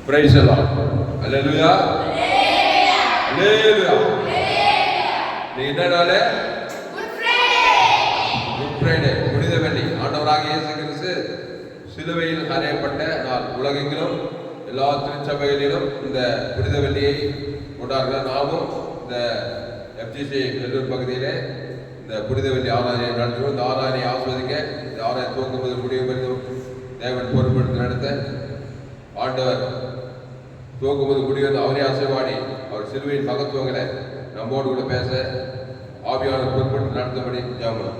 Praise the Lord. Hallelujah. Hallelujah. நீ என்ன நாள்? குட் ஃப்ரைடே, புனித வெள்ளி. ஆண்டவராக இயேசு கிறிஸ்து சிலுவையில் அறையப்பட்ட நாள். உலகெங்கிலும் எல்லா திருச்சபைகளிலும் இந்த புனித வெள்ளியை கொண்டாடுகிறார். நாமும் இந்த FGC வெள்ளூர் பகுதியிலே இந்த புனித வெள்ளி ஆராதனை நடத்துவோம். இந்த ஆராதனை ஆஸ்வதிக்க இந்த ஆராதனை துவங்குவது முடிவு பெறும் தேவன் பொறுப்பெடுத்து நடத்த ஆண்டவர் துவங்குவது முடிவு அவரே ஆசைவாடி அவர் சிலுவையின் மகத்துவங்களை நம்மோடு கூட பேச ஆவியாளர் பொறுப்பெடுத்து நடத்தபடி ஜாமன்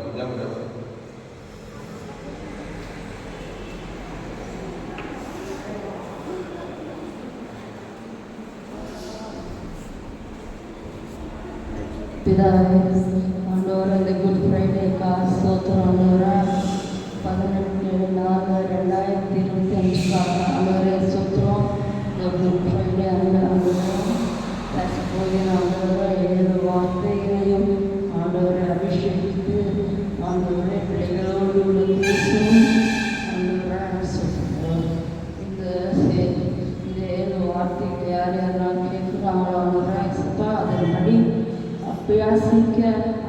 பிதாவே ஆண்டவரே, இந்த குட் ஃப்ரைடேக்கா ஸ்தோத்திரம் ஆண்டவரே. 18/4/2025 ஆண்டவரே ஸ்தோத்திரம். இந்த குட் ஃப்ரைடே ஆண்டவரே பேச போகிற ஆண்டவரே 7 வார்த்தைகளையும் ஆண்டவரை அபிஷேகித்து ஆண்டவரே பிள்ளைகளோடு உள்ள பேசும் ஆண்டவரே ஸ்தோத்திரம். இந்த 7 வார்த்தைகள் யார் யாரெல்லாம் கேட்குறாங்களோ ஆண்டவரே சப்பா அதன்படி அபியாசிக்க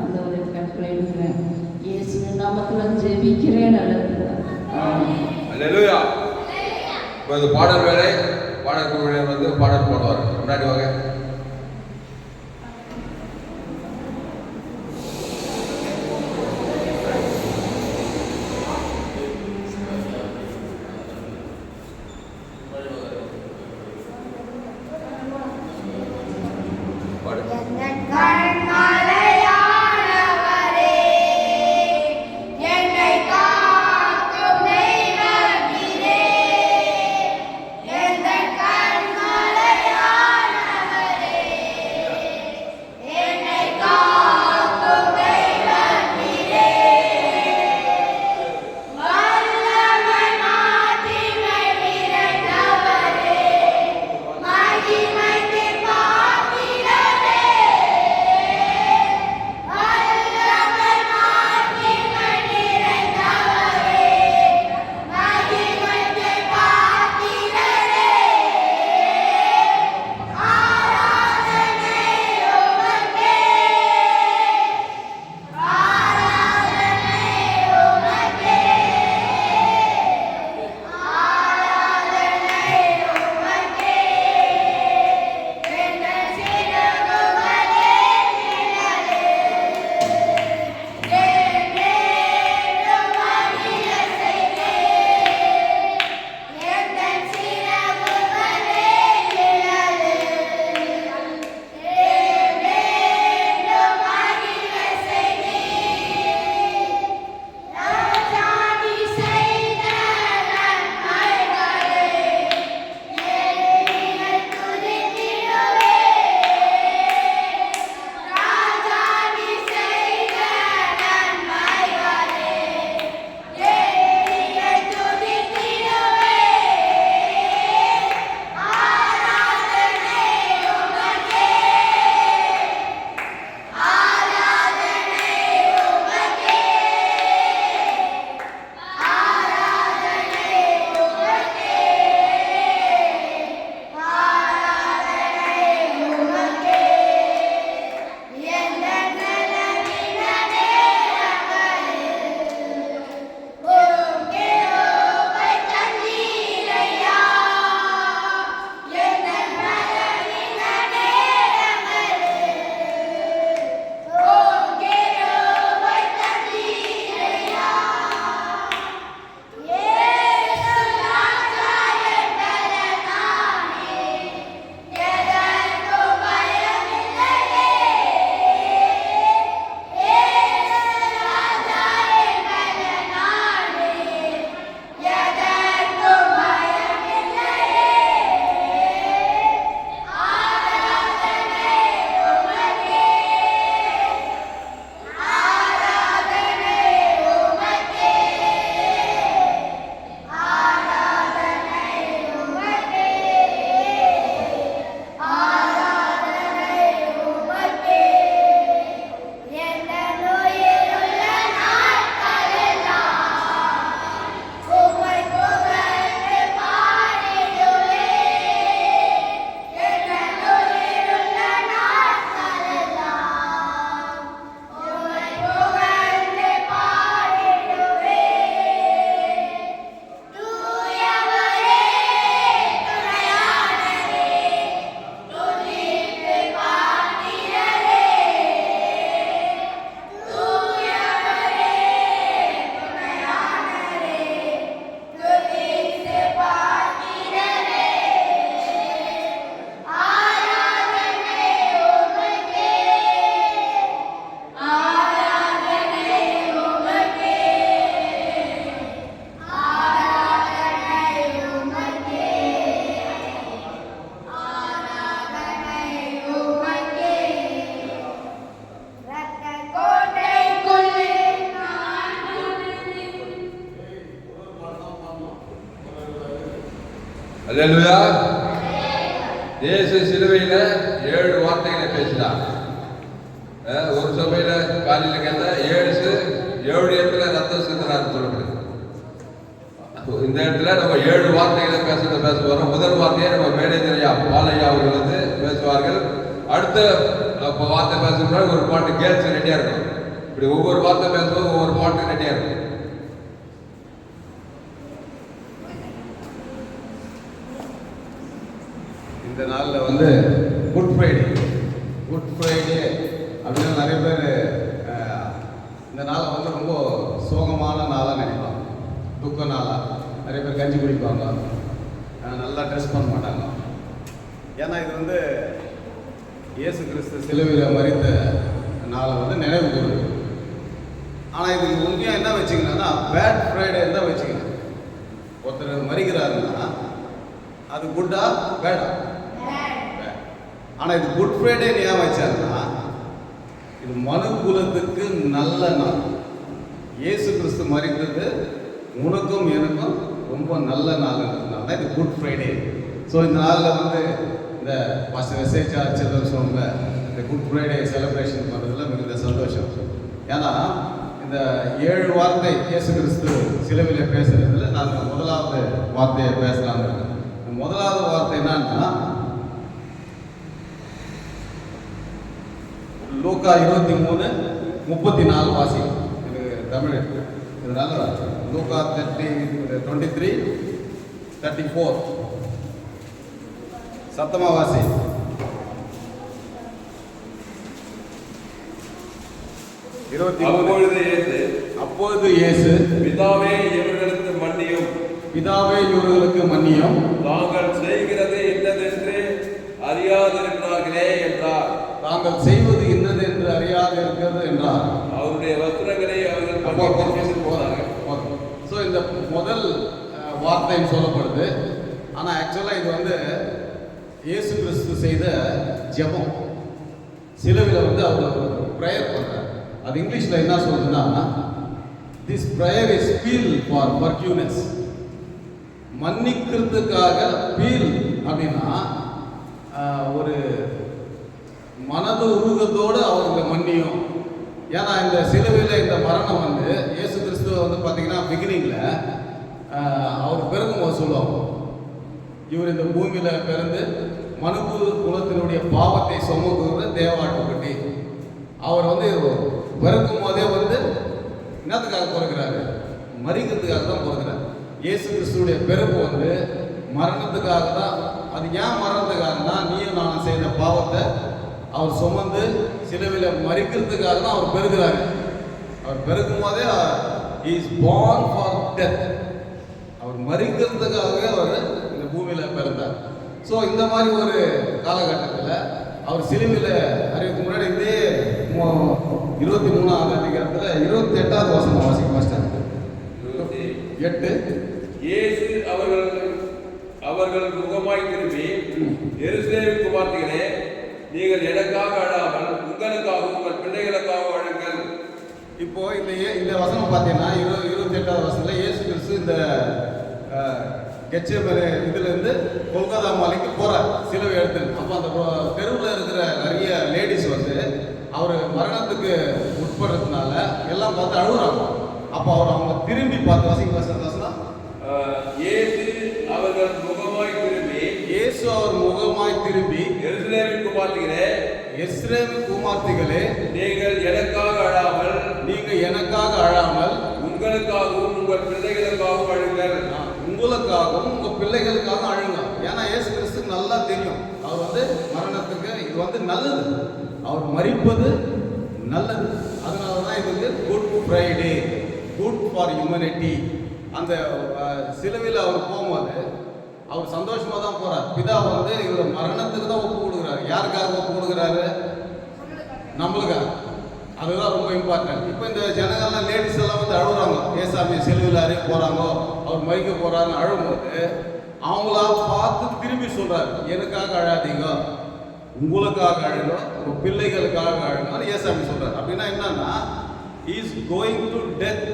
ஆண்டவரை கட்டளையிடுகிறேன். இயேசுவின் நாமத்தில் ஜெபிக்கிறேன். அல்லேலூயா. இப்போ இந்த பாடல் வேலை பாடல் குழுவினர் வந்து பாடல் போடுவார். முன்னாடி வாங்க. அல்லேலூயா. இயேசு சிலுவையில 7 வார்த்தைகளை பேசினார். ஒரு சபையில காலையில கேட்ட 7 இடத்துல ரத்தம் சிந்தினார் சொல்லப்படுது. இந்த இடத்துல நம்ம 7 வார்த்தைகளை பேச போறோம். முதல் வார்த்தையை நம்ம மேனேஜர் ஐயா பாலையா அவர்கள் வந்து பேசுவார்கள். அடுத்த வார்த்தை பேசும்போது ஒரு பாட்டு கேர்ள்ஸ் ரெடியா இருக்கும். இப்படி ஒவ்வொரு வார்த்தை பேசும்போது ஒவ்வொரு பாட்டு ரெடியா இருக்கும். இந்த நாளில் வந்து குட் ஃப்ரைடே அப்படின்னு நிறைய பேர் இந்த நாளை வந்து ரொம்ப சோகமான நாளாக நினைப்பாங்க, துக்க நாளாக. நிறைய பேர் கஞ்சி குடிப்பாங்க, நல்லா ட்ரெஸ் பண்ண மாட்டாங்க. ஏன்னா இது வந்து இயேசு கிறிஸ்து சிலுவையில் மரித்த நாளை வந்து நினைவு கூறுது. ஆனால் இதுக்கு உண்மையாக என்ன வச்சுக்கணும்னா பேட் ஃப்ரைடே தான் வச்சுக்கணும். ஒருத்தர் மரிக்கிறாருன்னா அது குட்டா பேடா? ஆனால் இது குட் ஃப்ரைடே ஏன் வச்சாருன்னா இது மனு குலத்துக்கு நல்ல நாள். இயேசு கிறிஸ்து மரித்தது உனக்கும் எனக்கும் ரொம்ப நல்ல நாள்ன்றதுனால தான் இது குட் ஃப்ரைடே. ஸோ இந்த நாளில் வந்து இந்த மெசேஜ் ஆச்சுன்னு சொன்னாங்க, இந்த குட் ஃப்ரைடே செலிப்ரேஷன் பண்ணுறதுல மிகுந்த சந்தோஷம். ஏன்னா இந்த 7 வார்த்தை இயேசு கிறிஸ்து சிலுவையில் பேசுறதுல நாங்கள் முதலாவது வார்த்தையை பேசலாம்னு இருக்கோம். முதலாவது வார்த்தை என்னன்னா லூக்கா 23:34 வாசி. இது தமிழ், இதனால லூக்கா 23:34 சத்தமா வாசி. அப்பொழுது இயேசு பிதாவே இவர்களுக்கு மன்னியும், தாங்கள் செய்கிறது என்னதென்று அறியாதிருக்கிறார்களே என்றார். தாங்கள் செய்வது என்னதென்று அறியாது இருக்கிறது என்றார். அவருடைய வஸ்திரங்களை அவர்கள் போனார்கள். ஸோ இந்த முதல் வார்த்தைன்னு சொல்லப்படுது. ஆனால் ஆக்சுவலாக இது வந்து இயேசு கிறிஸ்து செய்த ஜெபம். சிலுவையில் வந்து அவர் ப்ரேயர் பண்ணுறார். அது இங்கிலீஷில் என்ன சொல்றதுன்னா this prayer is feel for forgiveness. மன்னிக்கிறதுக்காக ஃபீல் அப்படின்னா ஒரு மனது உருகத்தோடு அவருக்கு மன்னியும். ஏன்னா இந்த சிலுவையில் இந்த மரணம் வந்து இயேசு கிறிஸ்துவ வந்து பார்த்தீங்கன்னா பிகினிங்கில் அவர் பிறக்கும்போது சொல்லுவாங்க, இவர் இந்த பூமியில் பிறந்து மனுக்கு குலத்தினுடைய பாவத்தை சுமக்குகிற தேவாட்டுப்பட்டி. அவர் வந்து பிறக்கும் போதே வந்து என்னத்துக்காக பிறக்கிறாரு? மரிக்கிறதுக்காக தான் பிறக்கிறார். இயேசு கிறிஸ்துடைய பிறப்பு வந்து மரணத்துக்காக தான். அது ஏன் மரணத்துக்காகனா நீயும் நான் செய்த பாவத்தை அவர் சுமந்து சிலுவையில் மரிக்கிறதுக்காக தான் அவர் பெறுகிறாரு. அவர் பெருக்கும் போதே இஸ் பார்ன் ஃபார் டெத். அவர் மரிக்கிறதுக்காகவே அவர் இந்த பூமியில் பிறந்தார். ஸோ இந்த மாதிரி ஒரு காலகட்டத்தில் அவர் சிலுவையில் அறிவிக்கு முன்னாடி இதே 23ஆவது அதிகாரத்தில் 28வது வசனம் வாசிக்க மாஸ்டர். 8 இயேசு அவர்கள் முகமாய் திரும்பி, எருசலேமின் குமார்த்திகளே, நீங்கள் எனக்காக அழாமல் உங்களுக்காகவும் உங்கள் பிள்ளைகளுக்காகவும் அழுங்கள். இப்போ இந்த வசனம் பார்த்தீங்கன்னா 28வது வசனத்தில் இயேசு கிறிஸ்து இந்த கெச்சமேனே இதிலிருந்து கொல்கத்தா மலைக்கு போறார் சிலுவை எடுத்து. அப்போ அந்த தெருவில் இருக்கிற நிறைய லேடிஸ் வந்து அவர் மரணத்துக்கு உட்படுறதுனால எல்லாம் பார்த்து அழுகுறாங்க. அப்போ அவங்க திரும்பி பார்த்து வசனம் இயேசு அவர் முகமாய் திரும்பி எருசலேமின் குமார்த்திகளே, நீங்கள் எனக்காக அழாமல் உங்களுக்காகவும் உங்கள் பிள்ளைகளுக்காகவும் அழுங்கள். உங்களுக்காகவும் உங்க பிள்ளைகளுக்காகவும் அழுங்க. ஏன்னா இயேசு கிறிஸ்து நல்லா தெரியும் அவர் வந்து மரணத்துக்கு இது வந்து நல்லது, அவர் மரிப்பது நல்லது. அதனால தான் இதுக்கு good Friday, good for humanity. அந்த சிலுவையில் அவர் போகும்போது அவர் சந்தோஷமாக தான் போகிறார். பிதா வந்து இவர் மரணத்துக்கு தான் ஒப்பு கொடுக்குறாரு. யாருக்காக ஒப்பு கொடுக்குறாரு? நம்மளுக்காக. அதுதான் ரொம்ப இம்பார்ட்டன்ட். இப்போ இந்த ஜனங்கள்லாம் லேடிஸ் எல்லாம் வந்து அழுகுறாங்க. ஏசாமி சிலுவையில் அறிய போகிறாங்க, அவர் மறிக்க போகிறாருன்னு அழும்போது அவங்களா பார்த்து திரும்பி சொல்கிறாரு, எனக்காக அழாதீங்க, உங்களுக்காக அழுங்க, உங்கள் பிள்ளைகளுக்காக அழுங்கன்னு ஏசாமி சொல்கிறார். அப்படின்னா என்னன்னா is going to death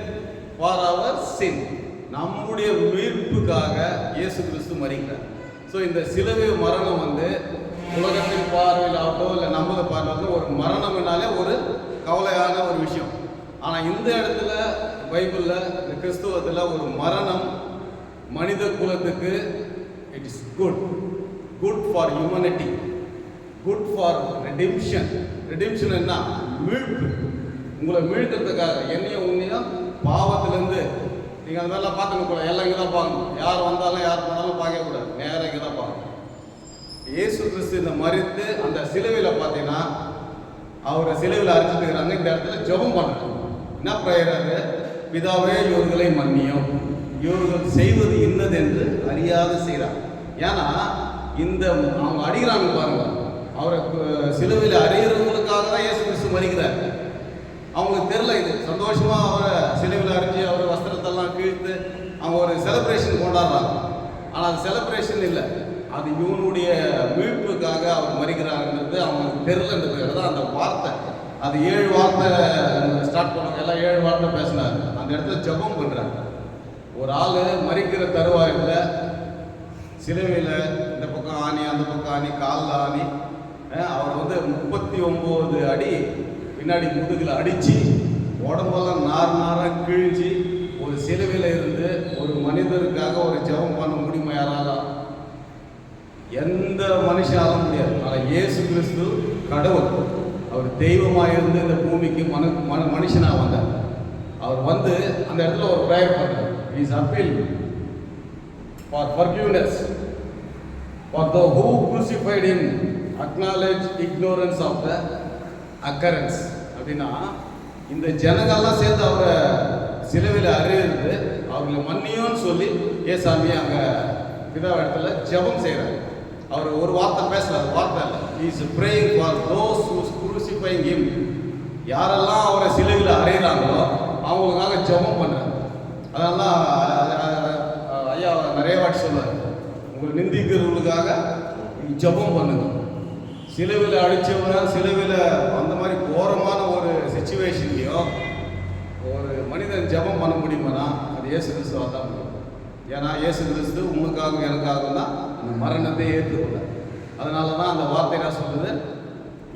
for our sin. நம்முடைய மீட்புக்காக இயேசு கிறிஸ்து மரிக்கிறார். ஸோ இந்த சிலுவை மரணம் வந்து உலகத்தின் பார்வையில் ஆகட்டும் இல்லை நமது பார்வையில் ஒரு மரணம்னாலே ஒரு கவலையான ஒரு விஷயம். ஆனால் இந்த இடத்துல பைபிளில் இந்த கிறிஸ்துவத்தில் ஒரு மரணம் மனித குலத்துக்கு it is good for humanity, good for redemption. Redemption என்ன? மீட்பு. உங்களை மீட்கிறதுக்காக என்னையும் உன்னையும் பாவத்திலேருந்து நீங்கள் அந்த மாதிரிலாம் பார்த்துக்கூடாது. எல்லாம் இங்கே தான் பார்க்கணும். யார் வந்தாலும் யார் போனாலும் பார்க்கக்கூடாது. நேராக இங்கே தான் பார்க்கணும். இயேசு கிறிஸ்து இந்த மரித்து அந்த சிலுவையில் பார்த்தீங்கன்னா அவரை சிலுவையில் அரைச்சிட்டு இருக்கிறாங்க. இந்த இடத்துல ஜெபம் பண்ணுறாங்க. என்ன ப்ரேயர் அது? பிதாவே இவர்களை மன்னியும், இவர்கள் செய்வது இன்னது என்று அறியாது செய்கிறார். ஏன்னா இந்த அவங்க அடிக்கிறாங்க பாருங்க, அவரை சிலுவையில் அறிகிறவங்களுக்காக தான் இயேசு கிறிஸ்து மரிக்கிறார். அவங்களுக்கு தெரியல, இது சந்தோஷமாக அவரை சிலுவையில் அரைச்சி அவர் வஸ்திரத்தெல்லாம் கிழித்து அவங்க ஒரு செலிப்ரேஷன் கொண்டாடுறாங்க. ஆனால் அது செலிப்ரேஷன் இல்லை, அது இவனுடைய மீட்புக்காக அவர் மரிக்கிறாங்கிறது அவங்களுக்கு தெரியலன்றது தான் அந்த வார்த்தை. அது 7 வார்த்தை ஸ்டார்ட் பண்ணுவாங்க, எல்லாம் 7 வார்த்தை பேசினார். அந்த இடத்துல ஜெபம் பண்ணுறாங்க. ஒரு ஆள் மரிக்கிற தருவாயில் சிலுவையில் இந்த பக்கம் ஆணி அந்த பக்கம் ஆணி காலில் ஆணி அவர் வந்து 39 அடி பின்னாடி முதுகில் அடித்து உடம்பெல்லாம் நாராக கிழிச்சு ஒரு சிலுவையில் இருந்து ஒரு மனிதருக்காக ஒரு ஜெபம் பண்ண முடியுமா? யாராலும் எந்த மனுஷனாலும் முடியாது. ஆனால் இயேசு கிறிஸ்து கடவுள், அவர் தெய்வமாக இருந்து இந்த பூமிக்கு மனுஷனாக வந்தார். அவர் வந்து அந்த இடத்துல ஒரு ப்ரேயர் பண்ணார். Is appeal for forgiveness for the who crucified him acknowledge ignorance of the occurrence. அப்படின்னா இந்த ஜனங்கள்லாம் சேர்ந்து அவரை சிலுவையில் அறியிறது அவர்களை மன்னியோன்னு சொல்லி ஏசாமி அங்கே பிதா இடத்துல ஜெபம் செய்கிறார். அவர் ஒரு வார்த்தை பேசல, வார்த்தை இல்லை. Is praying for those whose crucifying him. யாரெல்லாம் அவரை சிலுவையில் அறையிறாங்களோ அவங்களுக்காக ஜெபம் பண்ணுறாங்க. அதெல்லாம் ஐயா நிறைய வாட்டி சொல்லுவார், உங்களை நிந்திக்கிறவங்களுக்காக ஜெபம் பண்ணுங்க. சிலுவையில் அடித்தவங்க சிலுவையில் அந்த மாதிரி கோரமான ஒரு சிச்சுவேஷன்லையும் ஒரு மனிதன் ஜெபம் பண்ண முடியுமானா அது இயேசு கிறிஸ்துவாக தான் முடியும். ஏன்னா இயேசு கிறிஸ்து உங்களுக்காக எனக்காக தான் அந்த மரணத்தை ஏற்றுக்கொள்ள. அதனால தான் அந்த வார்த்தை என்ன சொல்லுது?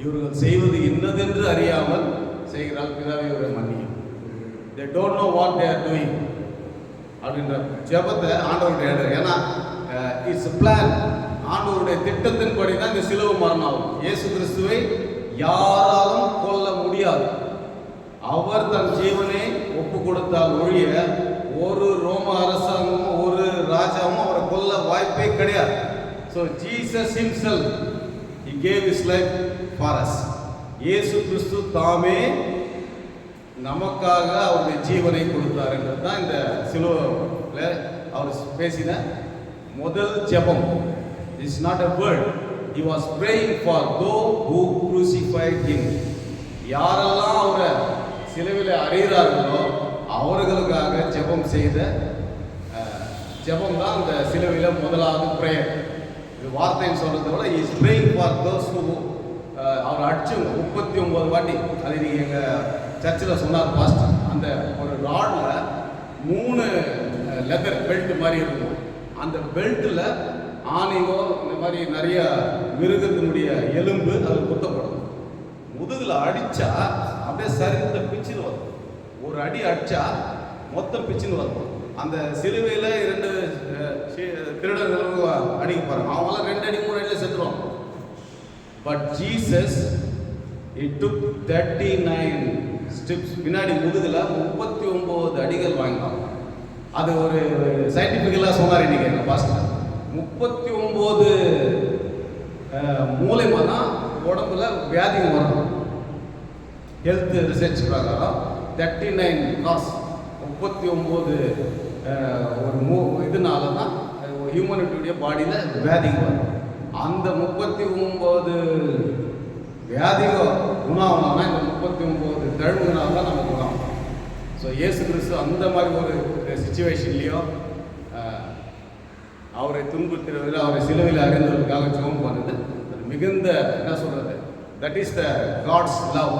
இவர்கள் செய்வது இன்னதென்று அறியாமல் செய்கிறால் பிதாவே இவரை மன்னியும். they don't know what they are doing அப்படின்ற ஜெபத்தை ஆண்டவருடைய இடம். ஏன்னா இட்ஸ் பிளான், ஆண்டவருடைய திட்டத்தின்படி தான் இந்த சிலுவை மரணம் ஆகும். இயேசு கிறிஸ்துவை யாராலும் கொல்ல முடியாது. அவர் தன் ஜீவனை ஒப்பு கொடுத்தால் ஒழிய ஒரு ரோம அரசாங்கமும் ஒரு ராஜாவும் அவரை கொல்ல வாய்ப்பே கிடையாது. So Jesus himself he gave his life for us. இயேசு கிறிஸ்து தாமே நமக்காக அவருடைய ஜீவனை கொடுத்தார் என்றது தான் இந்த சிலுவையில் அவர் பேசின முதல் ஜெபம். It's not a word, he was praying for those who crucified him. யாரெல்லாம் அவரை சிலுவையில் அறிகிறார்களோ அவர்களுக்காக ஜெபம் செய்த ஜெபம் தான் இந்த சிலுவையில் முதலாவது ப்ரேயர். இது வார்த்தைன்னு சொல்கிறத விட is praying for those who அவர் அடிச்சு 39 வாட்டி. அது நீங்கள் எங்கள் சர்ச்சில் சொன்னார் பாஸ்டர். அந்த ஒரு ராடில் 3 லெதர் பெல்ட் மாதிரி இருக்கும். அந்த பெல்ட்டில் ஆணியோ இந்த மாதிரி நிறைய மிருகத்தினுடைய எலும்பு அதில் குத்தப்படும். முதுகில் அடித்தா அப்படியே சரிந்த பிச்சுன்னு வரும். ஒரு அடி அடித்தா மொத்தம் பிச்சுன்னு வரும். அந்த சிலுவையில் 2 திருடர்களும் அடிக்க போகிறாங்க. அவங்களாம் 2 அடி 3 அடியில் செத்துருவாங்க. But Jesus it took 39 steps. பின்னாடி முதுகில் 39 அடிகள் வாங்கினாங்க. அது ஒரு சயின்டிஃபிக்கலாக சொன்னார் இன்றைக்கி எங்கள் பாஸ்டர். 39 மூலமாக தான் உடம்புல வியாதிகள் வரும். ஹெல்த் ரிசர்ச் பிரகாரம் 39 காஸ் 39 ஒரு இதனால தான் ஹியூமனிட்டியுடைய பாடியில் வியாதிகள் வரும். அந்த 39 வியாதிகள் குணாகணும்னா இந்த 39 தழுவுனால தான் நம்ம குணாகும். ஸோ இயேசு கிறிஸ்து அந்த மாதிரி ஒரு சிச்சுவேஷன்லேயோ அவரை துன்புறுத்துறதில் அவரை சிலுவையில் அறிந்தவர்களுக்காக ஜெபம் பண்ணுது. அது மிகுந்த என்ன சொல்கிறது, that is the God's love.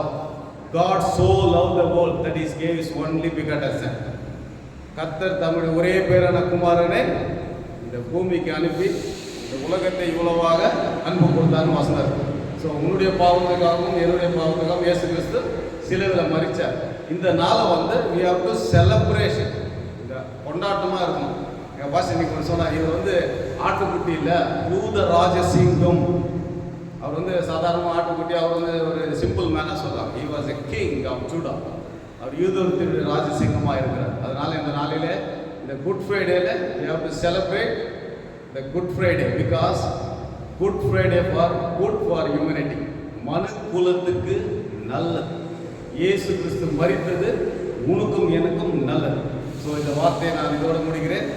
God so loved the world that he gave his only begotten son. கர்த்தர் தம்முடைய ஒரே பேரான குமாரனை இந்த பூமிக்கு அனுப்பி இந்த உலகத்தை இவ்வளவாக அன்பு கொடுத்தான்னு வசனம் இருக்கு. ஸோ உன்னுடைய பாவத்துக்காகவும் என்னுடைய பாவத்துக்காகவும் இயேசு கிறிஸ்து சிலுவையில் மரிச்சார். இந்த நாளை வந்து we have to celebration, இந்த கொண்டாட்டமாக இருக்கணும். எங்கள் பாஸ் இன்னைக்கு ஒன்று சொன்னார், இது வந்து ஆட்டுக்குட்டி இல்லை, யூத ராஜசிங்கம். அவர் வந்து சாதாரணமாக ஆட்டுக்குட்டி, அவர் வந்து ஒரு சிம்பிள் மேனாக சொல்லலாம். he was a king of Judah. அவர் யூதத்தின் ராஜசிங்கமாக இருக்கிறார். அதனால இந்த நாளிலே, இந்த good ஃப்ரைடேல we have to celebrate the Good Friday because Good Friday for good for humanity, மனு குலத்துக்கு நல்லது. இயேசு கிறிஸ்து மரித்தது உனக்கும் எனக்கும் நல்லது. ஸோ இந்த வார்த்தையை நான் இதோட முடிக்கிறேன்.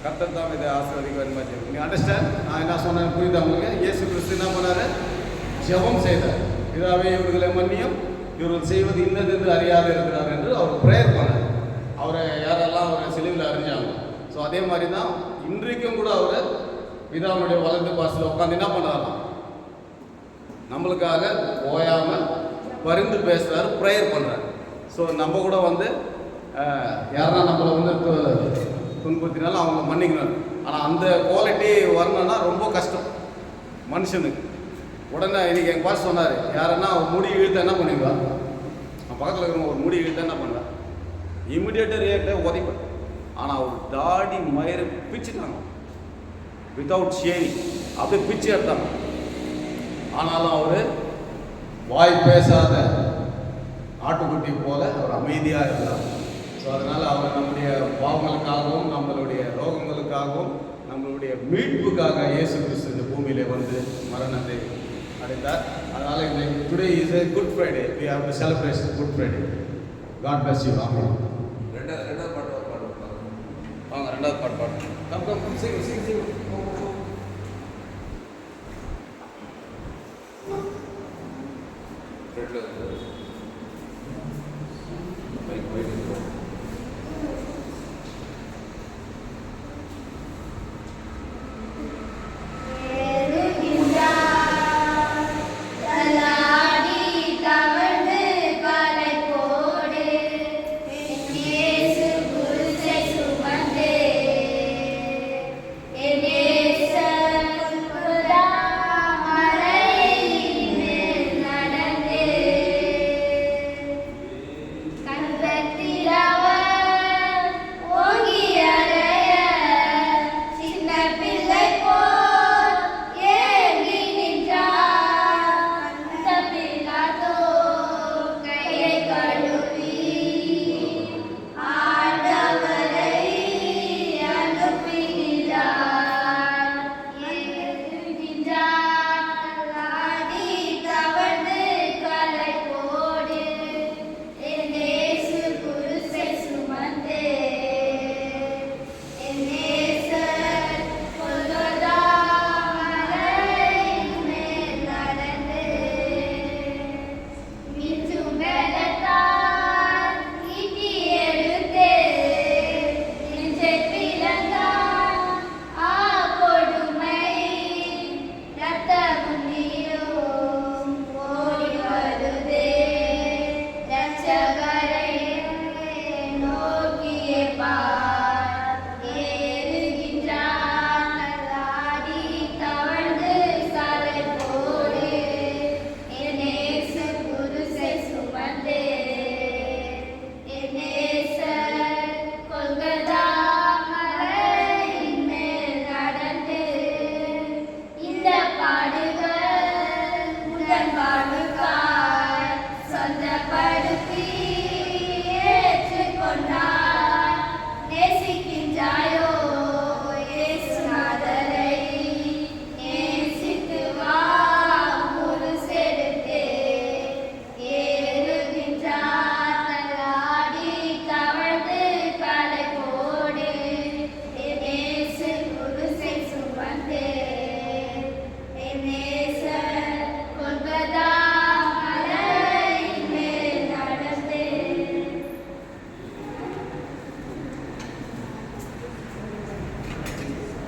கர்த்தர் தான் இதை ஆசீர்வதிக்க. நீங்கள் அண்டர்ஸ்டாண்ட், நான் என்ன சொன்னேன் புரியுது உங்களுக்கு? இயேசு கிறிஸ்து என்ன பண்ணாரு? ஜெபம் செய்தார். இதாவே இவர்களை மன்னியும், இவர்கள் செய்வது இன்னது என்று அறியாது இருக்கிறார் என்று அவர் ப்ரேயர் பண்ணார். அவரை யாரெல்லாம் அவரை சிலுவையில் அறிஞ்சாங்க. ஸோ அதே மாதிரி தான் இன்றைக்கும் கூட அவர் பிதாவுடைய வலது பாசத்தில் உட்காந்து என்ன பண்ணாராம்? நம்மளுக்காக ஓயாமல் பரிந்து பேசுகிறாரு, ப்ரேயர் பண்ணுறாரு. ஸோ நம்ம கூட வந்து யாருன்னா நம்மளை வந்து துன்புறுத்தினாலும் அவங்க மன்னிக்கணும். ஆனால் அந்த குவாலிட்டி வரணும்னா ரொம்ப கஷ்டம் மனுஷனுக்கு. உடனே இன்னைக்கு எங்கள் பாஸ் சொன்னார், யாருன்னா முடி இழுத்த என்ன பண்ணுவா? பக்கத்தில் இருக்கிறவங்க ஒரு முடி இழுத்த என்ன பண்ணுறா? இமிடியேட்டாக ரியாக்டாக உதைப்பேன். ஆனால் அவர் தாடி மயிரை பிச்சுட்டாங்க, வித்தவுட் ஷேவிங் அப்படியே பிச்சு எடுத்தாங்க. ஆனாலும் அவர் வாய் பேசாத ஆட்டுக்குட்டி போல அவர் அமைதியாக இருந்தார். ஸோ அதனால் அவர் நம்முடைய பாவங்களுக்காகவும் நம்மளுடைய ரோகங்களுக்காகவும் நம்மளுடைய மீட்புக்காக இயேசு கிறிஸ்து இந்த பூமியிலே வந்து மரணத்தை அடைந்தார். அதனால் இந்த today is a Good Friday. We have to celebrate Good Friday. God bless you. Amen. ரெண்டாவது பாட்டு வாங்க, ரெண்டாவது பாட்டு பாடு. Come sing.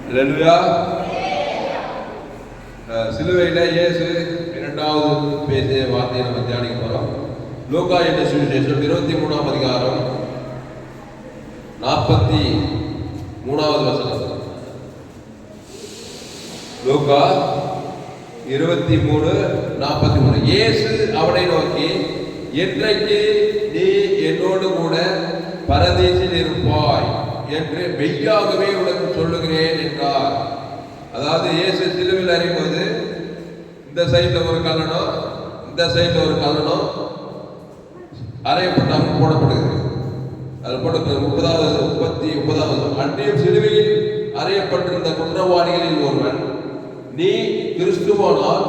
அல்லேலூயா. சிலுவையில் இயேசு இரண்டாவது பேசிய வார்த்தையை நம்ம தியானிக்க போகிறோம். லூக்கா என்ற சுவிசேஷம் 23ஆம் அதிகாரம் 43வது வசனம். லூக்கா 23:43. இயேசு அவனை நோக்கி, இன்றைக்கு நீ என்னோடு கூட பரதீசில் இருப்பாய் என்று மெய்யாகவே உனக்கு சொல்லுகிறேன் என்றார். அதாவது இயேசு சிலுவையில் அறியும்போது இந்த சைடில் ஒரு கல்லணம், இந்த சைடில் ஒரு கல்லணம் அறையப்பட்டாங்க, போடப்படுகிறது. அது போட்டு 39. அன்றையும் சிலுவையில் அறையப்பட்டிருந்த குற்றவாளிகளில் ஒருவன், நீ கிறிஸ்துவானால்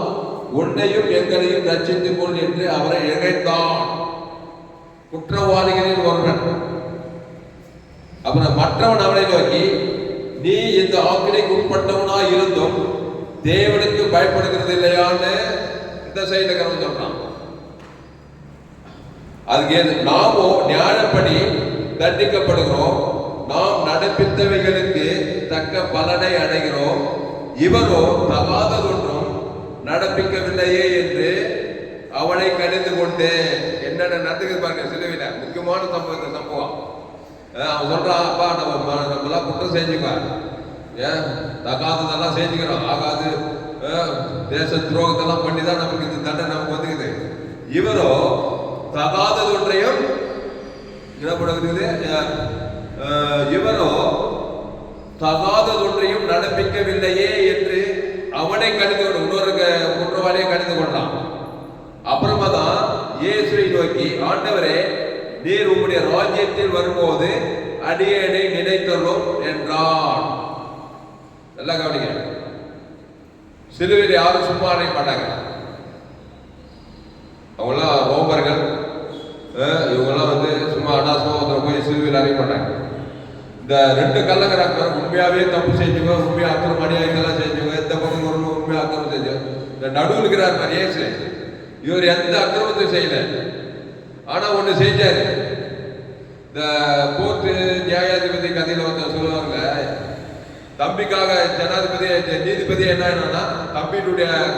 உன்னையும் எங்களையும் ரட்சித்துக் கொள் என்று அவரை இழைத்தான். குற்றவாளிகளில் ஒருவன். அப்புறம் மற்றவன் அவனை நோக்கி, நீ இந்த ஆக்கினைக்கு உட்பட்டவனாய் இருந்தும் தேவனுக்கு பயப்படுகிறது இல்லையான்னு இந்த சைடுல கவனம் சொல்றான். அதுக்கு நாமோ நியாயப்படி தண்டிக்கப்படுகிறோம், நாம் நடப்பித்தவைகளுக்கு தக்க பலனை அடைகிறோம், இவரோ தகாததொன்றும் நடப்பிக்கவில்லையே என்று அவனை கடிந்து கொண்டு. என்னென்ன நடந்துக்கு பாருங்க சிலுவையில முக்கியமான சம்பவம். அவன் சொல்றான், அப்பா நம்மளாம் குற்றம் செஞ்சுக்குவார், ஏன் தகாததெல்லாம் செஞ்சுக்கிறோம், ஆகாது தேச துரோகத்தெல்லாம் பண்ணி தான் நமக்கு இந்த தண்டனை நமக்கு வந்துக்குது. இவரோ தகாதது ஒன்றையும் இவரோ தகாதது ஒன்றையும் நடப்பிக்கவில்லையே என்று அவனை கடிந்து கொண்டு இன்னொரு குற்றவாளியை கடிந்து கொண்டான். அப்புறமா தான் இயேசுவை நோக்கி, ஆண்டவரே, நீர் உம்முடைய ராஜ்யத்தில் வரும்போது அடியேனை நினைத்தருளும் என்றான். நல்லா கவனிங்க, சிலுவையில் யாரும் சும்மா அடைய மாட்டாங்க. அவங்களாம் ரோமர்கள், இவங்கெல்லாம் சும்மா அனாசமாக போய் சிலுவையில் அடைய மாட்டாங்க. இந்த 2 கள்ளங்கிறாங்க, உண்மையாவே தப்பு செஞ்சுங்க, உண்மையா அக்கிரம அநியாயங்கள்லாம் செஞ்சுங்க, எந்த பக்கம் ஒரு உண்மையா அக்கிரமம் செஞ்சு இந்த நடுவில் இருக்கிறார் மரியாதை. இவர் எந்த அக்கிரமத்தையும் செய்யல, ஆனா ஒண்ணு செஞ்சாரு. இந்த கோர்ட்டு நியாயாதிபதி கதையில சொல்லுவாங்க, தம்பிக்காக ஜனாதிபதி நீதிபதி என்னன்னா